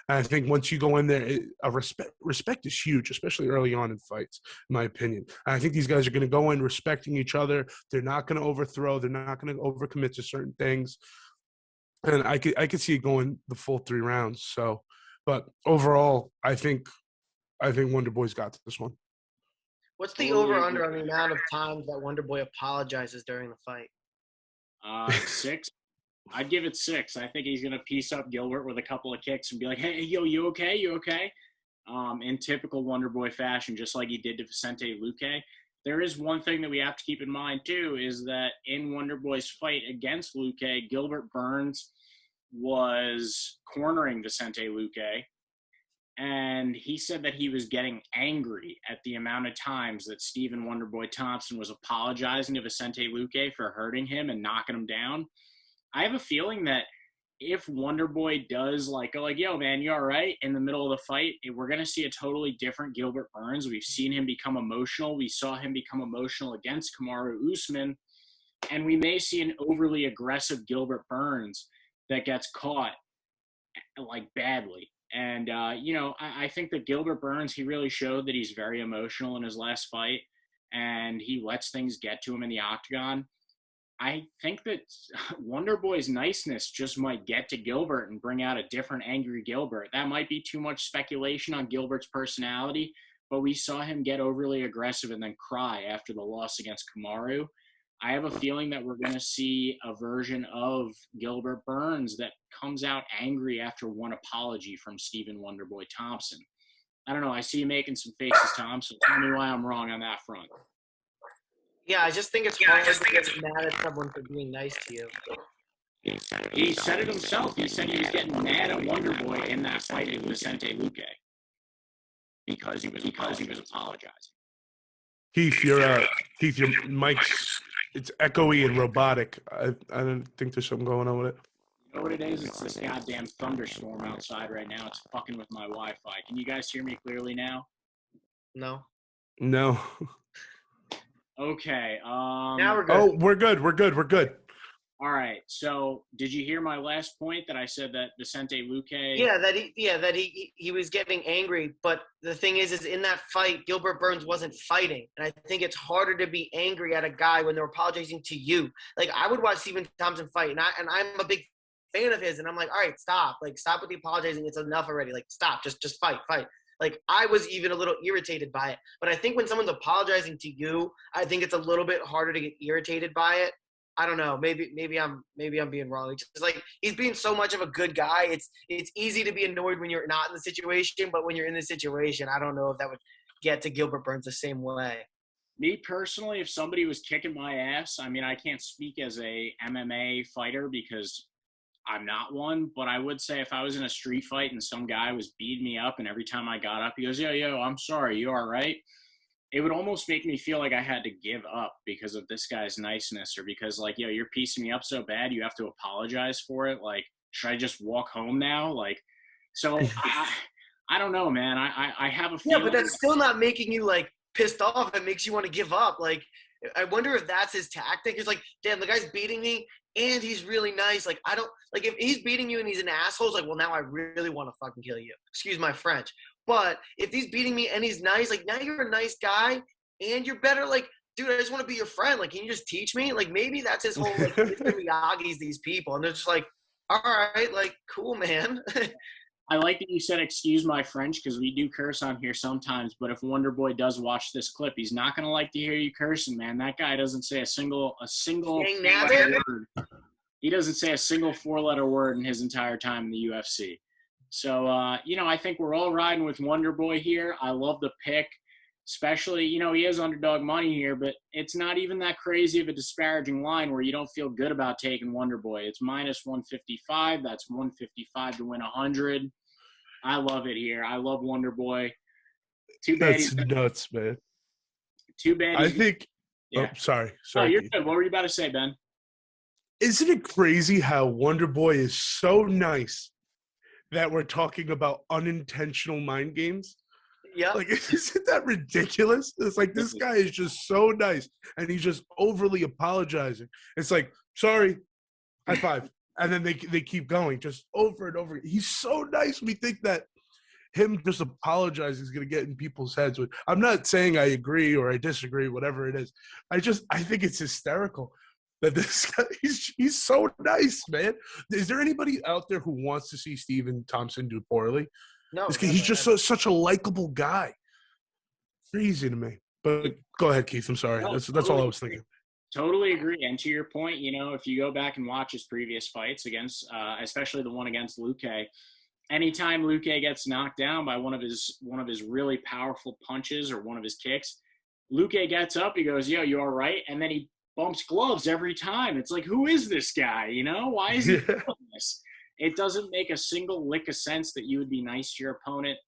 And I think once you go in there, respect is huge, especially early on in fights, in my opinion. And I think these guys are going to go in respecting each other. They're not going to overthrow. They're not going to overcommit to certain things. And I could see it going the full 3 rounds. So, but overall, I think Wonderboy's got this one. What's the over/under on the amount of times that Wonderboy apologizes during the fight? 6. I'd give it 6. I think he's gonna piece up Gilbert with a couple of kicks and be like, "Hey, yo, you okay? You okay?" In typical Wonderboy fashion, just like he did to Vicente Luque. There is one thing that we have to keep in mind, too, is that in Wonderboy's fight against Luque, Gilbert Burns was cornering Vicente Luque, and he said that he was getting angry at the amount of times that Stephen Wonderboy Thompson was apologizing to Vicente Luque for hurting him and knocking him down. I have a feeling that if Wonderboy does go yo, man, you all right, in the middle of the fight, we're going to see a totally different Gilbert Burns. We've seen him become emotional. We saw him become emotional against Kamaru Usman, and we may see an overly aggressive Gilbert Burns that gets caught, badly. And, I think that Gilbert Burns, he really showed that he's very emotional in his last fight, and he lets things get to him in the octagon. I think that Wonderboy's niceness just might get to Gilbert and bring out a different angry Gilbert. That might be too much speculation on Gilbert's personality, but we saw him get overly aggressive and then cry after the loss against Kamaru. I have a feeling that we're going to see a version of Gilbert Burns that comes out angry after one apology from Stephen Wonderboy Thompson. I don't know. I see you making some faces, Tom, so tell me why I'm wrong on that front. Yeah, I just think it's hard to get mad at someone for being nice to you. He said it himself. He said he was getting mad at Wonderboy in that fight with Vicente Luque because he was apologizing. Keith, your mic's it's echoey and robotic. I don't think there's something going on with it. You know what it is? It's this goddamn thunderstorm outside right now. It's fucking with my Wi-Fi. Can you guys hear me clearly now? No. No. Okay. Now we're good. Oh, we're good. All right. So did you hear my last point that I said that Vicente Luque? Yeah, that he was getting angry. But the thing is in that fight, Gilbert Burns wasn't fighting. And I think it's harder to be angry at a guy when they're apologizing to you. Like, I would watch Stephen Thompson fight, and I'm a big fan of his, and I'm like, all right, stop. Like, stop with the apologizing. It's enough already. Like, stop. Just fight. Like, I was even a little irritated by it. But I think when someone's apologizing to you, I think it's a little bit harder to get irritated by it. I don't know. Maybe I'm being wrong. It's just like, he's being so much of a good guy. It's easy to be annoyed when you're not in the situation, but when you're in the situation, I don't know if that would get to Gilbert Burns the same way. Me personally, if somebody was kicking my ass, I mean, I can't speak as a MMA fighter because I'm not one, but I would say if I was in a street fight and some guy was beating me up and every time I got up, he goes, yo, I'm sorry, you all right? It would almost make me feel like I had to give up because of this guy's niceness, or because, like, yo, you're piecing me up so bad you have to apologize for it. Like, should I just walk home now? Like, so I don't know, man. I have a feeling. Yeah, but that's still not making you, like, pissed off. It makes you want to give up. Like, I wonder if that's his tactic. It's like, damn, the guy's beating me and he's really nice. Like, I don't – like, if he's beating you and he's an asshole, it's like, well, now I really want to fucking kill you. Excuse my French. But if he's beating me and he's nice, like, now you're a nice guy and you're better. Like, dude, I just want to be your friend. Like, can you just teach me? Like, maybe that's his whole, like, Mr. Miyagi's these people. And they're just like, all right, like, cool, man. I like that you said excuse my French, because we do curse on here sometimes. But if Wonder Boy does watch this clip, he's not going to like to hear you cursing, man. That guy doesn't say a single word. He doesn't say a single 4-letter word in his entire time in the UFC. So, I think we're all riding with Wonder Boy here. I love the pick, especially, he is underdog money here, but it's not even that crazy of a disparaging line where you don't feel good about taking Wonder Boy. It's minus 155. That's 155 to win 100. I love it here. I love Wonder Boy. Too bad. That's nuts, man. Too bad. I think. Yeah. Oh, sorry. Oh, you're good. What were you about to say, Ben? Isn't it crazy how Wonder Boy is so nice that we're talking about unintentional mind games? Yeah. Like, isn't that ridiculous? It's like, this guy is just so nice and he's just overly apologizing. It's like, sorry, high five. And then they keep going just over and over. He's so nice. We think that him just apologizing is going to get in people's heads. I'm not saying I agree or I disagree, whatever it is. I think it's hysterical that this guy, he's so nice, man. Is there anybody out there who wants to see Stephen Thompson do poorly? No. He's just such a likable guy. Crazy to me. But go ahead, Keith. I'm sorry. No, that's all I was thinking. Totally agree. And to your point, if you go back and watch his previous fights against, especially the one against Luque, anytime Luque gets knocked down by one of his really powerful punches or one of his kicks, Luque gets up. He goes, "Yo, you all right?" And then he bumps gloves every time. It's like, who is this guy? Why is he doing this? It doesn't make a single lick of sense that you would be nice to your opponent.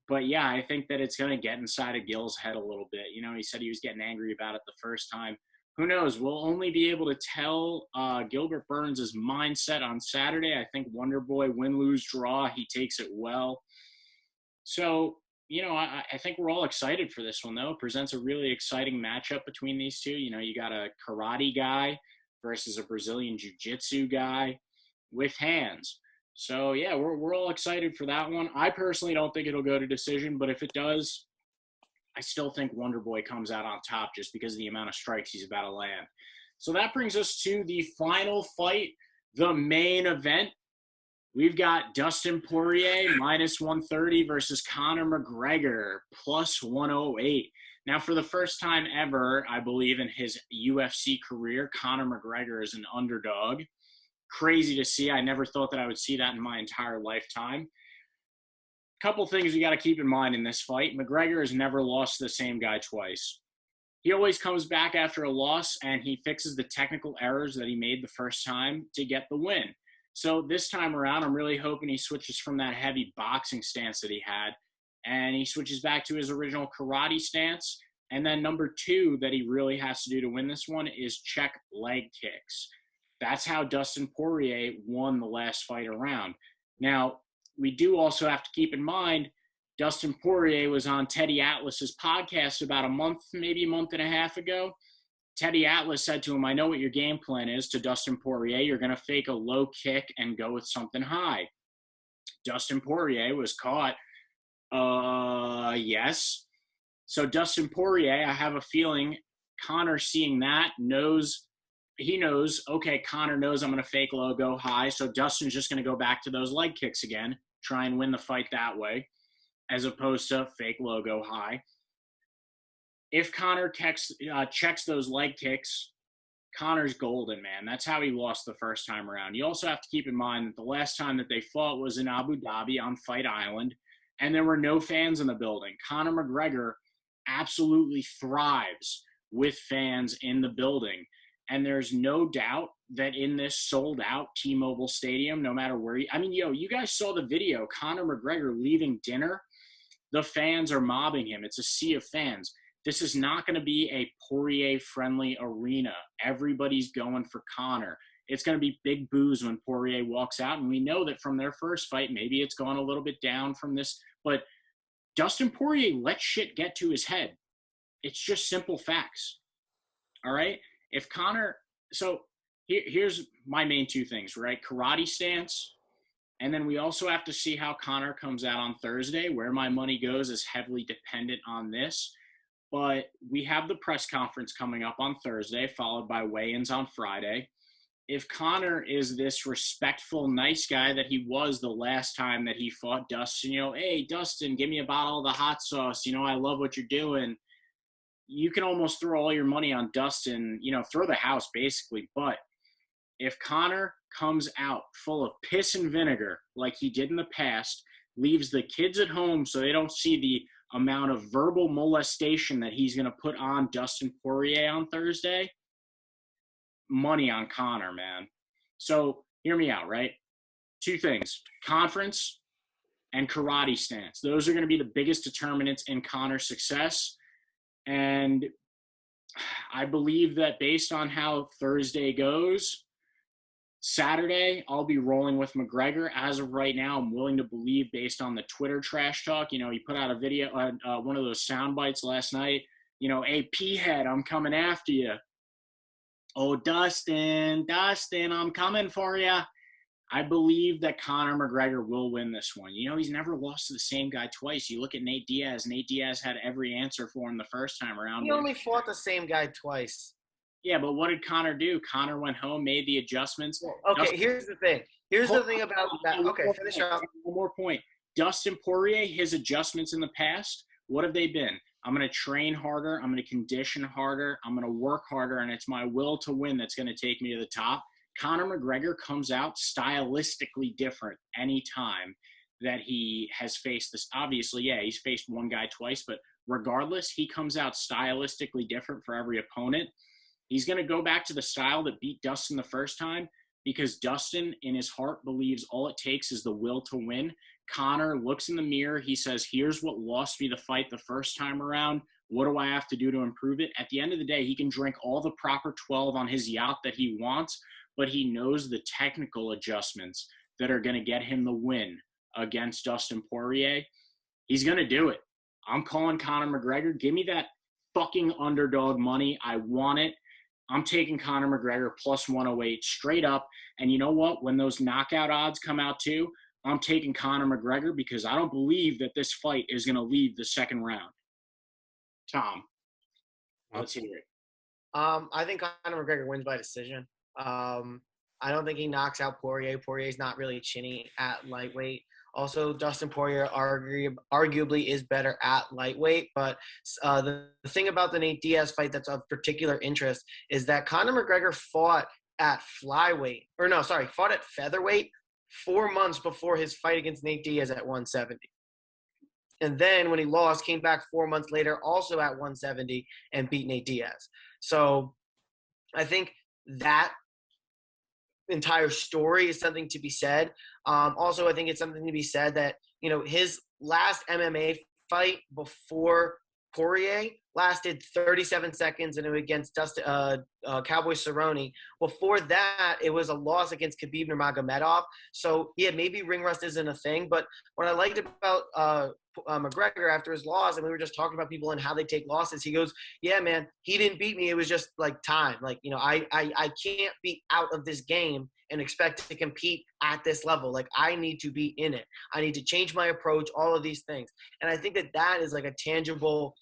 But, yeah, I think that it's going to get inside of Gil's head a little bit. He said he was getting angry about it the first time. Who knows? We'll only be able to tell Gilbert Burns' mindset on Saturday. I think Wonder Boy, win, lose, draw, he takes it well. So, I think we're all excited for this one, though. It presents a really exciting matchup between these two. You got a karate guy versus a Brazilian jiu-jitsu guy with hands. So, yeah, we're all excited for that one. I personally don't think it'll go to decision, but if it does, I still think Wonder Boy comes out on top just because of the amount of strikes he's about to land. So that brings us to the final fight, the main event. We've got Dustin Poirier, minus 130 versus Conor McGregor, plus 108. Now, for the first time ever, I believe, in his UFC career, Conor McGregor is an underdog. Crazy to see. I never thought that I would see that in my entire lifetime. Couple things we got to keep in mind in this fight. McGregor has never lost to the same guy twice. He always comes back after a loss and he fixes the technical errors that he made the first time to get the win. So this time around, I'm really hoping he switches from that heavy boxing stance that he had and he switches back to his original karate stance. And then number two that he really has to do to win this one is check leg kicks. That's how Dustin Poirier won the last fight around. Now, we do also have to keep in mind, Dustin Poirier was on Teddy Atlas's podcast about maybe a month and a half ago. Teddy Atlas said to him, I know what your game plan is to Dustin Poirier. You're going to fake a low kick and go with something high. Dustin Poirier was caught. Yes. So Dustin Poirier, I have a feeling Conor seeing that knows, okay, Conor knows I'm going to fake low, go high. So Dustin's just going to go back to those leg kicks again, try and win the fight that way, as opposed to fake low, go high. If Conor checks those leg kicks, Conor's golden, man. That's how he lost the first time around. You also have to keep in mind that the last time that they fought was in Abu Dhabi on Fight Island, and there were no fans in the building. Conor McGregor absolutely thrives with fans in the building. And there's no doubt that in this sold-out T-Mobile Stadium, no matter where you guys saw the video, Conor McGregor leaving dinner, the fans are mobbing him. It's a sea of fans. This is not going to be a Poirier-friendly arena. Everybody's going for Conor. It's going to be big boos when Poirier walks out, and we know that from their first fight, maybe it's gone a little bit down from this, but Dustin Poirier lets shit get to his head. It's just simple facts. All right? If Conor – so here's my main two things, right? Karate stance, and then we also have to see how Conor comes out on Thursday. Where my money goes is heavily dependent on this. But we have the press conference coming up on Thursday, followed by weigh-ins on Friday. If Conor is this respectful, nice guy that he was the last time that he fought Dustin, hey, Dustin, give me a bottle of the hot sauce. I love what you're doing. You can almost throw all your money on Dustin, throw the house basically. But if Conor comes out full of piss and vinegar like he did in the past, leaves the kids at home so they don't see the amount of verbal molestation that he's going to put on Dustin Poirier on Thursday, money on Conor, man. So hear me out, right? Two things, conference and karate stance. Those are going to be the biggest determinants in Conor's success. And I believe that based on how Thursday goes, Saturday, I'll be rolling with McGregor. As of right now, I'm willing to believe, based on the Twitter trash talk, he put out a video, one of those sound bites last night, hey, P-head, I'm coming after you. Oh, Dustin, I'm coming for you. I believe that Conor McGregor will win this one. He's never lost to the same guy twice. You look at Nate Diaz. Nate Diaz had every answer for him the first time around. He only fought the same guy twice. Yeah, but what did Conor do? Conor went home, made the adjustments. Okay, here's the thing. Here's the thing about that. Okay, finish up. One more point. Dustin Poirier, his adjustments in the past, what have they been? I'm going to train harder. I'm going to condition harder. I'm going to work harder, and it's my will to win that's going to take me to the top. Conor McGregor comes out stylistically different anytime that he has faced this. Obviously, yeah, he's faced one guy twice, but regardless, he comes out stylistically different for every opponent. He's going to go back to the style that beat Dustin the first time, because Dustin, in his heart, believes all it takes is the will to win. Conor looks in the mirror. He says, here's what lost me the fight the first time around. What do I have to do to improve it? At the end of the day, he can drink all the proper 12 on his yacht that he wants, but he knows the technical adjustments that are going to get him the win against Dustin Poirier. He's going to do it. I'm calling Conor McGregor. Give me that fucking underdog money. I want it. I'm taking Conor McGregor plus 108 straight up. And you know what? When those knockout odds come out too, I'm taking Conor McGregor, because I don't believe that this fight is going to leave the second round. Tom, let's hear it. I think Conor McGregor wins by decision. I don't think he knocks out Poirier. Poirier's not really chinny at lightweight. Also, Dustin Poirier arguably is better at lightweight. But the thing about the Nate Diaz fight that's of particular interest is that Conor McGregor fought at featherweight 4 months before his fight against Nate Diaz at 170. And then when he lost, came back 4 months later, also at 170, and beat Nate Diaz. So I think that entire story is something to be said. Also, I think it's something to be said that, his last MMA fight before Poirier lasted 37 seconds, and it was against Dustin, Cowboy Cerrone. Before that, it was a loss against Khabib Nurmagomedov. So, yeah, maybe ring rust isn't a thing. But what I liked about McGregor after his loss, and we were just talking about people and how they take losses, he goes, yeah, man, he didn't beat me. It was just like time. Like, I can't be out of this game and expect to compete at this level. Like, I need to be in it. I need to change my approach, all of these things. And I think that is like a tangible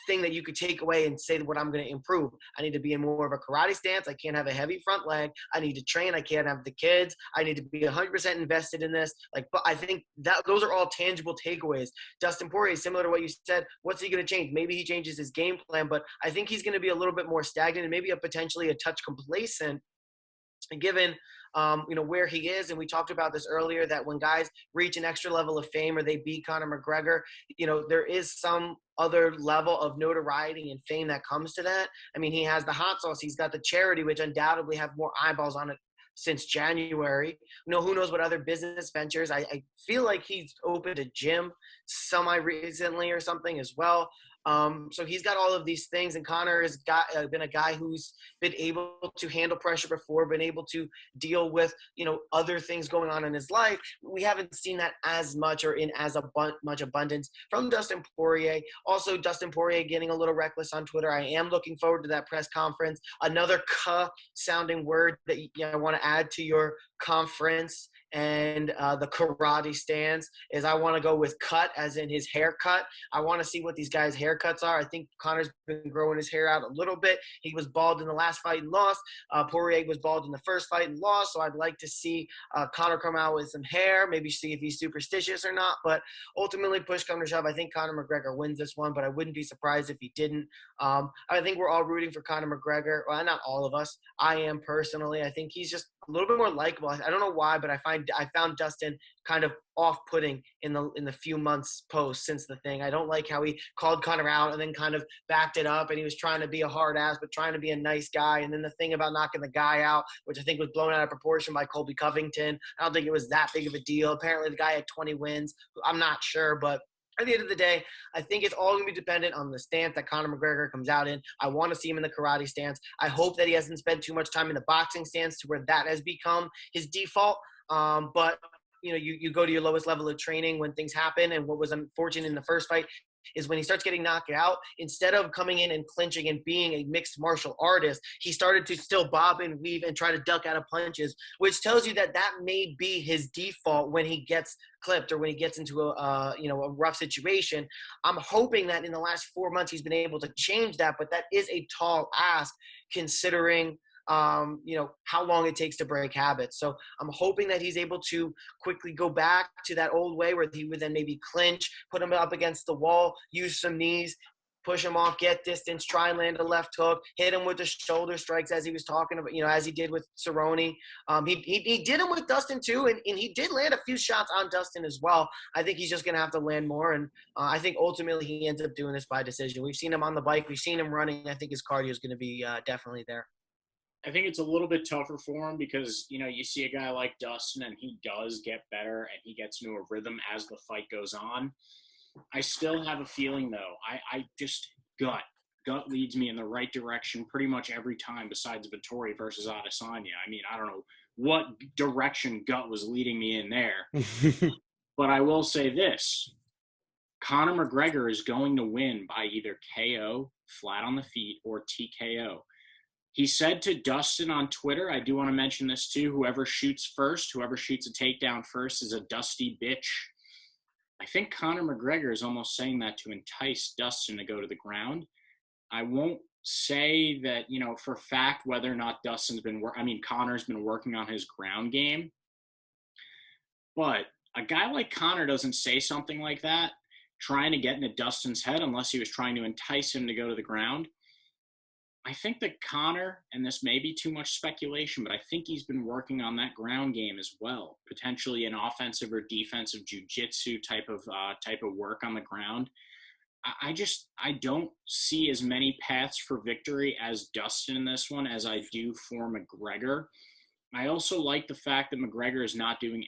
thing that you could take away and say what I'm going to improve. I need to be in more of a karate stance. I can't have a heavy front leg. I need to train. I can't have the kids. I need to be 100% invested in this. But I think that those are all tangible takeaways. Dustin Poirier, similar to what you said, what's he going to change? Maybe he changes his game plan, but I think he's going to be a little bit more stagnant and maybe potentially a touch complacent, given where he is. And we talked about this earlier, that when guys reach an extra level of fame or they beat Conor McGregor, there is some other level of notoriety and fame that comes to that. I mean, he has the hot sauce. He's got the charity, which undoubtedly have more eyeballs on it since January. Who knows what other business ventures. I feel like he's opened a gym semi-recently or something as well. So he's got all of these things, and Conor has been a guy who's been able to handle pressure before, been able to deal with, other things going on in his life. We haven't seen that as much or in as much abundance from Dustin Poirier. Also, Dustin Poirier getting a little reckless on Twitter. I am looking forward to that press conference. Another sounding word that I want to add to your conference and the karate stance is I want to go with cut, as in his haircut. I want to see what these guys' haircuts are. I think Conor's been growing his hair out a little bit. He was bald in the last fight and lost. Poirier was bald in the first fight and lost. So I'd like to see Conor come out with some hair, maybe see if he's superstitious or not. But ultimately, push come to shove, I think Conor McGregor wins this one, but I wouldn't be surprised if he didn't. I think we're all rooting for Conor McGregor. Well, not all of us. I am personally. I think he's just a little bit more likable. I don't know why, but I found Dustin kind of off-putting in the few months post since the thing. I don't like how he called Conor out and then kind of backed it up, and he was trying to be a hard ass but trying to be a nice guy. And then the thing about knocking the guy out, which I think was blown out of proportion by Colby Covington, I don't think it was that big of a deal. Apparently the guy had 20 wins. I'm not sure, but at the end of the day, I think it's all going to be dependent on the stance that Conor McGregor comes out in. I want to see him in the karate stance. I hope that he hasn't spent too much time in the boxing stance to where that has become his default. But you go to your lowest level of training when things happen. And what was unfortunate in the first fight is when he starts getting knocked out, instead of coming in and clinching and being a mixed martial artist, he started to still bob and weave and try to duck out of punches, which tells you that may be his default when he gets clipped or when he gets into a rough situation. I'm hoping that in the last 4 months he's been able to change that, but that is a tall ask considering how long it takes to break habits. So I'm hoping that he's able to quickly go back to that old way where he would then maybe clinch, put him up against the wall, use some knees, push him off, get distance, try and land a left hook, hit him with the shoulder strikes as he was talking about, as he did with Cerrone. He did him with Dustin too, and he did land a few shots on Dustin as well. I think he's just going to have to land more, and I think ultimately he ends up doing this by decision. We've seen him on the bike. We've seen him running. I think his cardio is going to be definitely there. I think it's a little bit tougher for him because, you see a guy like Dustin and he does get better and he gets into a rhythm as the fight goes on. I still have a feeling, though. I just gut leads me in the right direction pretty much every time besides Vettori versus Adesanya. I mean, I don't know what direction gut was leading me in there. But I will say this. Conor McGregor is going to win by either KO, flat on the feet, or TKO. He said to Dustin on Twitter, I do want to mention this too, whoever shoots first, whoever shoots a takedown first is a dusty bitch. I think Conor McGregor is almost saying that to entice Dustin to go to the ground. I won't say that, for fact whether or not Conor's been working on his ground game. But a guy like Conor doesn't say something like that, trying to get into Dustin's head unless he was trying to entice him to go to the ground. I think that Conor, and this may be too much speculation, but I think he's been working on that ground game as well, potentially an offensive or defensive jiu-jitsu type of work on the ground. I don't see as many paths for victory as Dustin in this one as I do for McGregor. I also like the fact that McGregor is not doing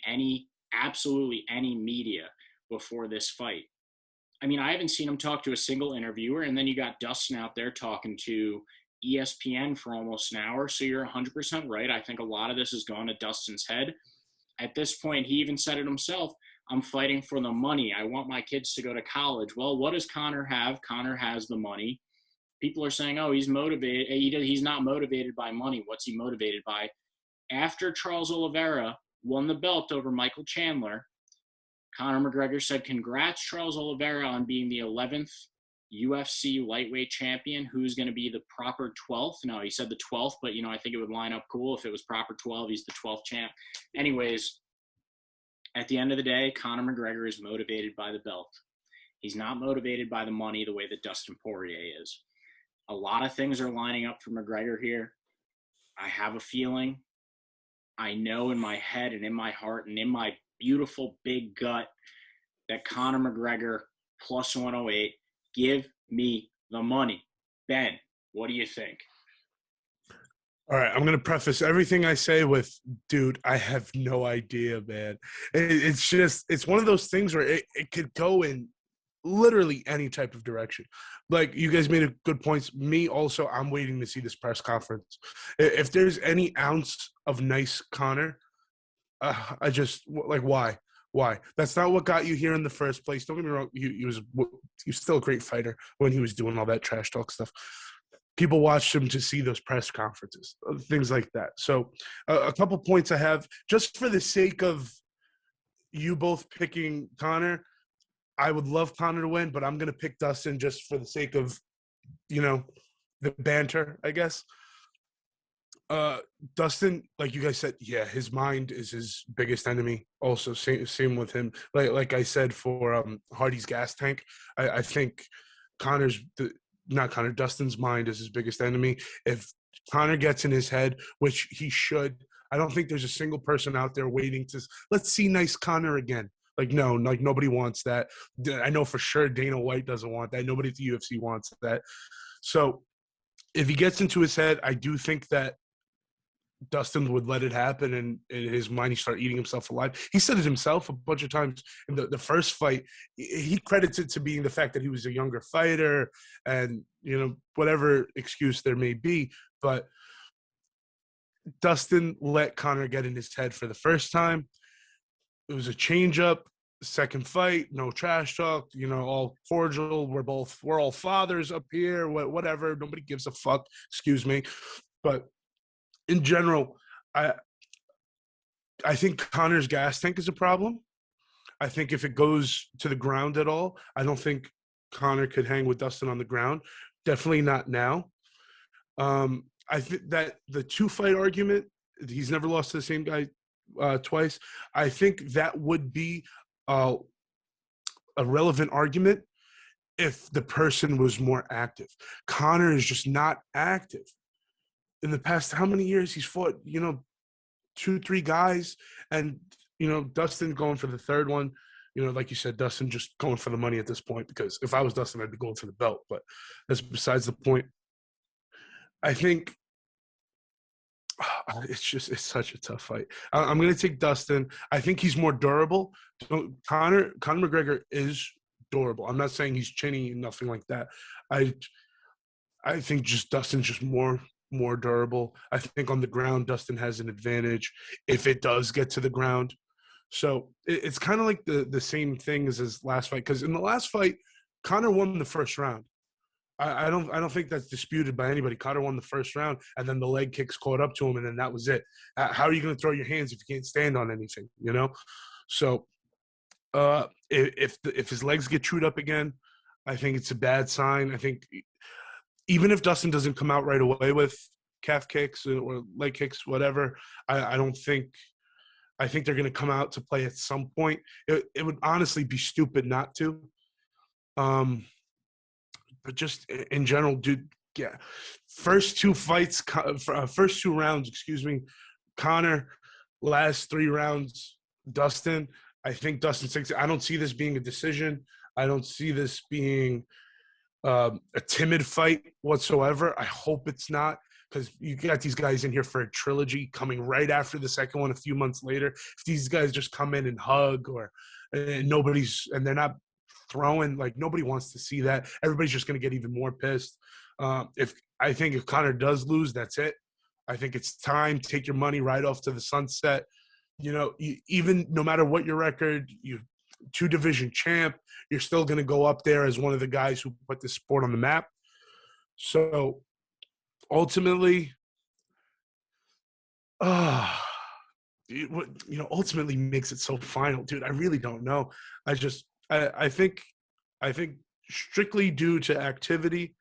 absolutely any media before this fight. I mean, I haven't seen him talk to a single interviewer. And then you got Dustin out there talking to ESPN for almost an hour. So you're 100% right. I think a lot of this is going to Dustin's head. At this point, he even said it himself. I'm fighting for the money. I want my kids to go to college. Well, what does Conor have? Conor has the money. People are saying, oh, he's motivated. He's not motivated by money. What's he motivated by? After Charles Oliveira won the belt over Michael Chandler, Conor McGregor said, congrats, Charles Oliveira, on being the 11th UFC lightweight champion. Who's going to be the proper 12th? No, he said the 12th, but, I think it would line up cool if it was proper 12. He's the 12th champ. Anyways, at the end of the day, Conor McGregor is motivated by the belt. He's not motivated by the money the way that Dustin Poirier is. A lot of things are lining up for McGregor here. I have a feeling. I know in my head and in my heart and in my beautiful big gut that Conor McGregor plus 108, give me the money. Ben, what do you think? All right, I'm going to preface everything I say with, dude, I have no idea, man. It's one of those things where it could go in literally any type of direction. Like, you guys made a good points. Me also, I'm waiting to see this press conference. If there's any ounce of nice Conor, I just, like, why? Why? That's not what got you here in the first place. Don't get me wrong. He was still a great fighter when he was doing all that trash talk stuff. People watched him to see those press conferences, things like that. So a couple points I have, just for the sake of you both picking Conor, I would love Conor to win, but I'm going to pick Dustin just for the sake of, the banter, I guess. Dustin, like you guys said, yeah, his mind is his biggest enemy. Also, same with him. Like I said for Hardy's gas tank, I think Dustin's mind is his biggest enemy. If Conor gets in his head, which he should, I don't think there's a single person out there waiting to, let's see nice Conor again. No, nobody wants that. I know for sure Dana White doesn't want that. Nobody at the UFC wants that. So if he gets into his head, I do think that Dustin would let it happen, and in his mind, he started eating himself alive. He said it himself a bunch of times in the first fight. He credits it to being the fact that he was a younger fighter and, whatever excuse there may be. But Dustin let Conor get in his head for the first time. It was a change-up. Second fight, no trash talk, all cordial. We're all fathers up here, whatever. Nobody gives a fuck, excuse me. But in general, I think Conor's gas tank is a problem. I think if it goes to the ground at all, I don't think Conor could hang with Dustin on the ground. Definitely not now. I think that the 2-fight argument, he's never lost to the same guy twice. I think that would be a relevant argument if the person was more active. Conor is just not active. In the past, how many years he's fought, 2-3 guys, and, Dustin going for the third one. Like you said, Dustin just going for the money at this point, because if I was Dustin, I'd be going for the belt, but that's besides the point. I think it's such a tough fight. I'm going to take Dustin. I think he's more durable. Conor McGregor is durable. I'm not saying he's chinny and nothing like that. I think just Dustin's just more durable. I think on the ground, Dustin has an advantage if it does get to the ground. So it's kind of like the same thing as his last fight, because in the last fight, Conor won the first round. I don't think that's disputed by anybody. Conor won the first round, and then the leg kicks caught up to him, and then that was it. How are you going to throw your hands if you can't stand on anything? So if his legs get chewed up again, I think it's a bad sign. I think even if Dustin doesn't come out right away with calf kicks or leg kicks, whatever, I don't think. I think they're going to come out to play at some point. It would honestly be stupid not to. But just in general, dude, yeah. First two rounds, Conor. Last 3 rounds, Dustin. I think Dustin 6. I don't see this being a decision. I don't see this being a timid fight whatsoever. I hope it's not, because you got these guys in here for a trilogy coming right after the second one a few months later. If these guys just come in and hug and they're not throwing. Like, nobody wants to see that. Everybody's just going to get even more pissed. If Conor does lose, that's it. I think it's time. Take your money right off to the sunset. Even no matter what your record, you 2-division champ, you're still going to go up there as one of the guys who put the sport on the map. So ultimately, ultimately makes it so final, dude. I really don't know. I think strictly due to activity,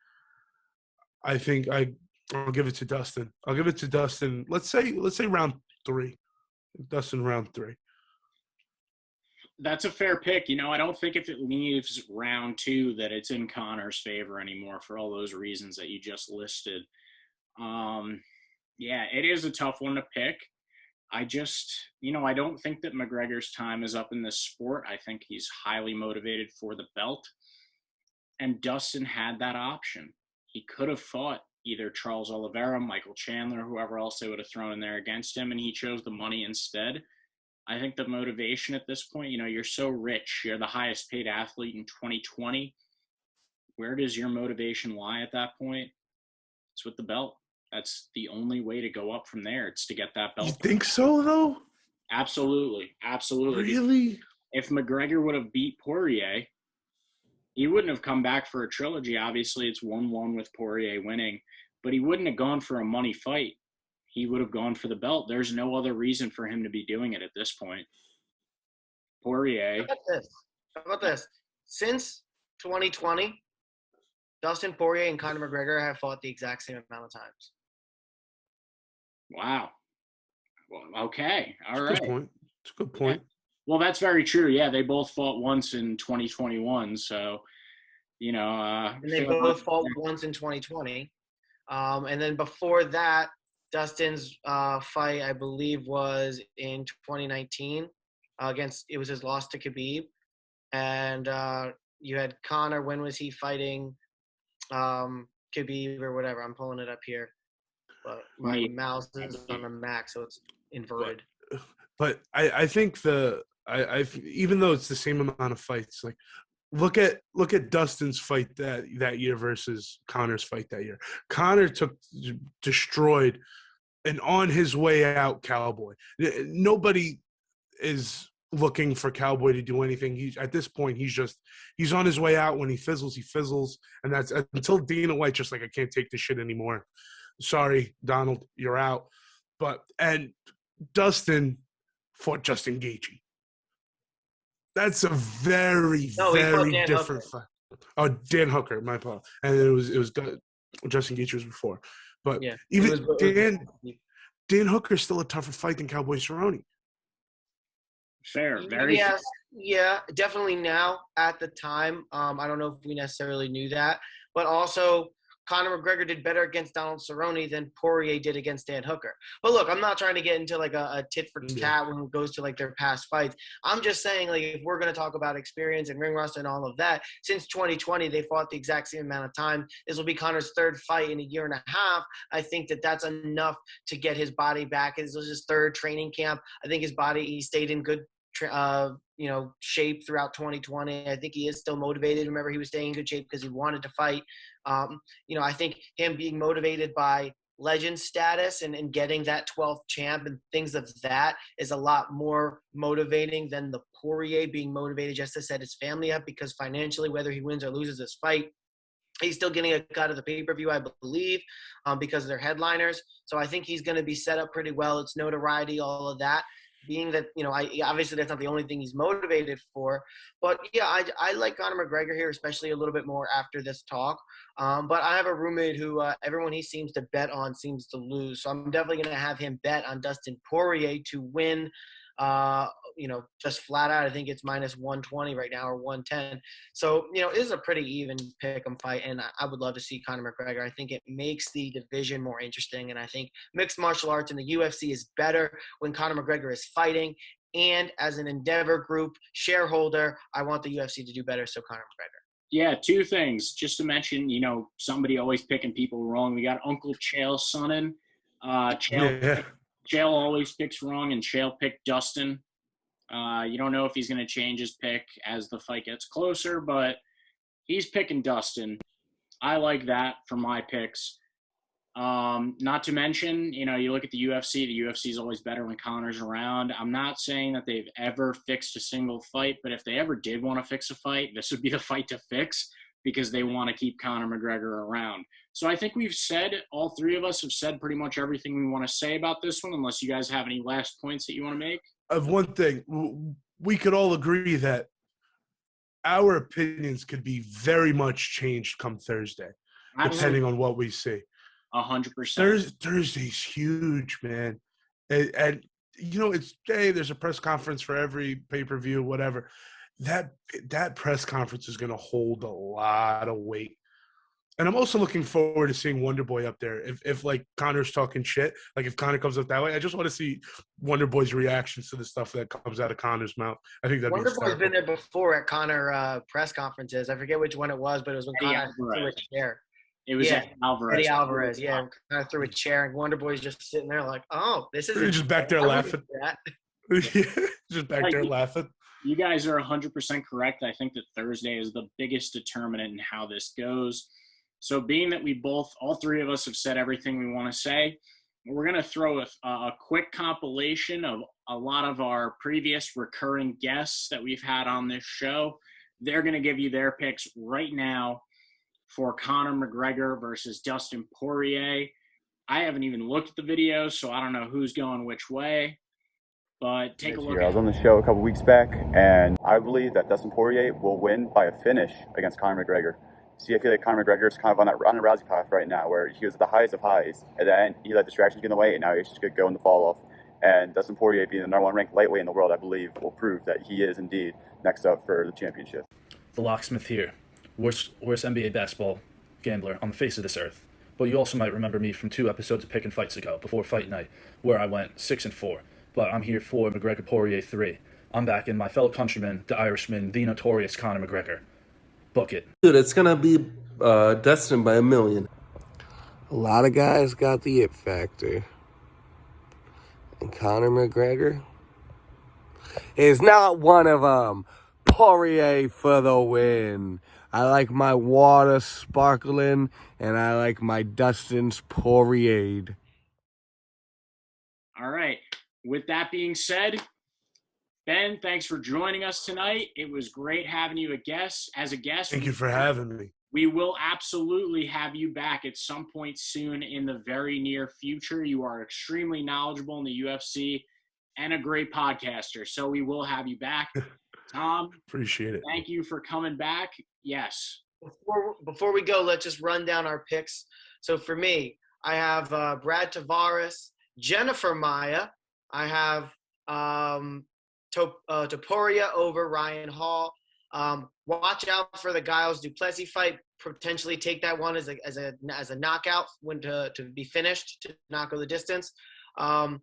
I'll give it to Dustin. I'll give it to Dustin. Let's say round 3. Dustin round 3. That's a fair pick. I don't think if it leaves round 2 that it's in Conor's favor anymore for all those reasons that you just listed. Yeah, it is a tough one to pick. I just, I don't think that McGregor's time is up in this sport. I think he's highly motivated for the belt. And Dustin had that option. He could have fought either Charles Oliveira, Michael Chandler, whoever else they would have thrown in there against him, and he chose the money instead. I think the motivation at this point, you're so rich. You're the highest paid athlete in 2020. Where does your motivation lie at that point? It's with the belt. That's the only way to go up from there. It's to get that belt. You think so, though? Absolutely. Absolutely. Really? If McGregor would have beat Poirier, he wouldn't have come back for a trilogy. Obviously, it's 1-1 with Poirier winning. But he wouldn't have gone for a money fight. He would have gone for the belt. There's no other reason for him to be doing it at this point. Poirier. How about this? Since 2020, Dustin Poirier and Conor McGregor have fought the exact same amount of times. Wow. Well, okay. All right. That's a good point. It's a good point. Yeah. Well, that's very true. Yeah, they both fought once in 2021. So, and they both fought once in 2020. And then before that, Dustin's fight, I believe, was in 2019 it was his loss to Khabib. And you had Conor. When was he fighting Khabib or whatever? I'm pulling it up here. But my mouse is on the Mac, so it's inverted. But I think even though it's the same amount of fights, like look at Dustin's fight that year versus Conor's fight that year. Conor destroyed an on his way out Cowboy. Nobody is looking for Cowboy to do anything. At this point, he's on his way out. When he fizzles, and that's until Dana White just like, I can't take this shit anymore. Sorry, Donald, you're out. And Dustin fought Justin Gaethje. That's a very different fight. Oh, Dan Hooker, my fault. And it was Justin Gaethje was before. But yeah, even Dan Hooker's still a tougher fight than Cowboy Cerrone. Fair, very fair. Yeah, definitely now. At the time, I don't know if we necessarily knew that, but also Conor McGregor did better against Donald Cerrone than Poirier did against Dan Hooker. But look, I'm not trying to get into like a tit for tat when it goes to like their past fights. I'm just saying, like, if we're going to talk about experience and ring rust and all of that, since 2020 they fought the exact same amount of time. This will be Conor's 3rd fight in a year and a half. I think that's enough to get his body back. This was his 3rd training camp. I think he stayed in good shape throughout 2020. I think he is still motivated. Remember, he was staying in good shape because he wanted to fight. I think him being motivated by legend status and getting that 12th champ and things of that is a lot more motivating than the Poirier being motivated just to set his family up, because financially, whether he wins or loses this fight, he's still getting a cut of the pay-per-view, I believe, because they're headliners. So I think he's going to be set up pretty well. It's notoriety, all of that. Being that, obviously that's not the only thing he's motivated for. But, yeah, I like Conor McGregor here, especially a little bit more after this talk. But I have a roommate who everyone he seems to bet on seems to lose. So I'm definitely going to have him bet on Dustin Poirier to win, just flat out. I think it's minus 120 right now or 110. So, it is a pretty even pick-em fight, and I would love to see Conor McGregor. I think it makes the division more interesting, and I think mixed martial arts in the UFC is better when Conor McGregor is fighting. And as an Endeavor Group shareholder, I want the UFC to do better, so Conor McGregor. Yeah, 2 things. Just to mention, somebody always picking people wrong. We got Uncle Chael Sonnen. Chael always picks wrong, and Chael picked Dustin. You don't know if he's going to change his pick as the fight gets closer, but he's picking Dustin. I like that for my picks. Not to mention, you look at the UFC is always better when Conor's around. I'm not saying that they've ever fixed a single fight, but if they ever did want to fix a fight, this would be the fight to fix because they want to keep Conor McGregor around. So I think all three of us have said pretty much everything we want to say about this one, unless you guys have any last points that you want to make. Of one thing, we could all agree that our opinions could be very much changed come Thursday, depending on what we see. 100%. Thursday's huge, man. And there's a press conference for every pay-per-view, whatever. That press conference is going to hold a lot of weight. And I'm also looking forward to seeing Wonder Boy up there. If like Conor's talking shit, like if Conor comes up that way, I just want to see Wonder Boy's reactions to the stuff that comes out of Conor's mouth. I think that'd Wonder be Boy's been there before at Conor press conferences. I forget which one it was, but it was when Conor threw a chair. It was Eddie Alvarez. Yeah, Conor threw a chair, and Wonder Boy's just sitting there like, "Oh, this is just back there laughing." Just back there laughing. You guys are 100% correct. I think that Thursday is the biggest determinant in how this goes. So being that all three of us have said everything we want to say, we're going to throw a quick compilation of a lot of our previous recurring guests that we've had on this show. They're going to give you their picks right now for Conor McGregor versus Dustin Poirier. I haven't even looked at the video, so I don't know who's going which way. But take a look. I was on the show a couple weeks back, and I believe that Dustin Poirier will win by a finish against Conor McGregor. See, I feel like Conor McGregor is kind of on a rousing path right now, where he was at the highest of highs, and then he let distractions get in the way, and now he's just going to go in the fall off. And Dustin Poirier, being the number one ranked lightweight in the world, I believe, will prove that he is indeed next up for the championship. The locksmith here, worst NBA basketball gambler on the face of this earth. But you also might remember me from 2 episodes of Pickin' Fights ago, before fight night, where I went 6-4. But I'm here for McGregor Poirier 3. I'm backing my fellow countryman, the Irishman, the notorious Conor McGregor. Book it. Dude, it's going to be Dustin by 1,000,000. A lot of guys got the it factor. And Conor McGregor is not one of them. Poirier for the win. I like my water sparkling, and I like my Dustin's Poirier. All right. With that being said, Ben, thanks for joining us tonight. It was great having you as a guest. Thank you for having me. We will absolutely have you back at some point soon in the very near future. You are extremely knowledgeable in the UFC and a great podcaster, so we will have you back. Tom, appreciate it. Thank you for coming back. Yes. Before we go, let's just run down our picks. So for me, I have Brad Tavares, Jennifer Maia. I have Topuria over Ryan Hall. Watch out for the Giles Duplessis fight. Potentially take that one as a knockout when to be finished to not go the distance. I'm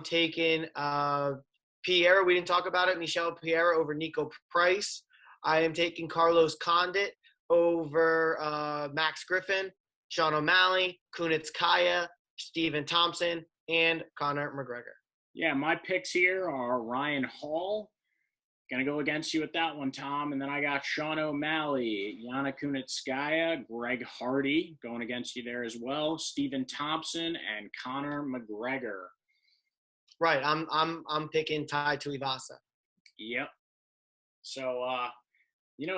taking Piera. We didn't talk about it. Michelle Piera over Nico Price. I am taking Carlos Condit over Max Griffin, Sean O'Malley, Kunitskaya, Stephen Thompson, and Conor McGregor. Yeah, my picks here are Ryan Hall. Going to go against you with that one, Tom. And then I got Sean O'Malley, Yana Kunitskaya, Greg Hardy going against you there as well, Stephen Thompson, and Conor McGregor. Right, I'm picking Tai Tuivasa. Yep. So,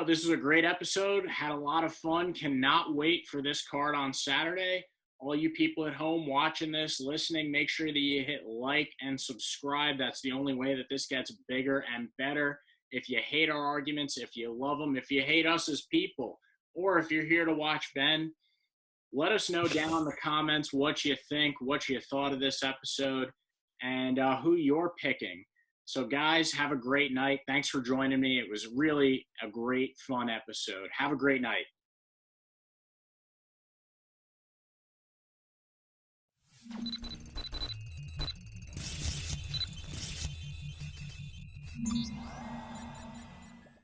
this is a great episode. Had a lot of fun. Cannot wait for this card on Saturday. All you people at home watching this, listening, make sure that you hit like and subscribe. That's the only way that this gets bigger and better. If you hate our arguments, if you love them, if you hate us as people, or if you're here to watch Ben, let us know down in the comments what you think, what you thought of this episode, and who you're picking. So, guys, have a great night. Thanks for joining me. It was really a great, fun episode. Have a great night.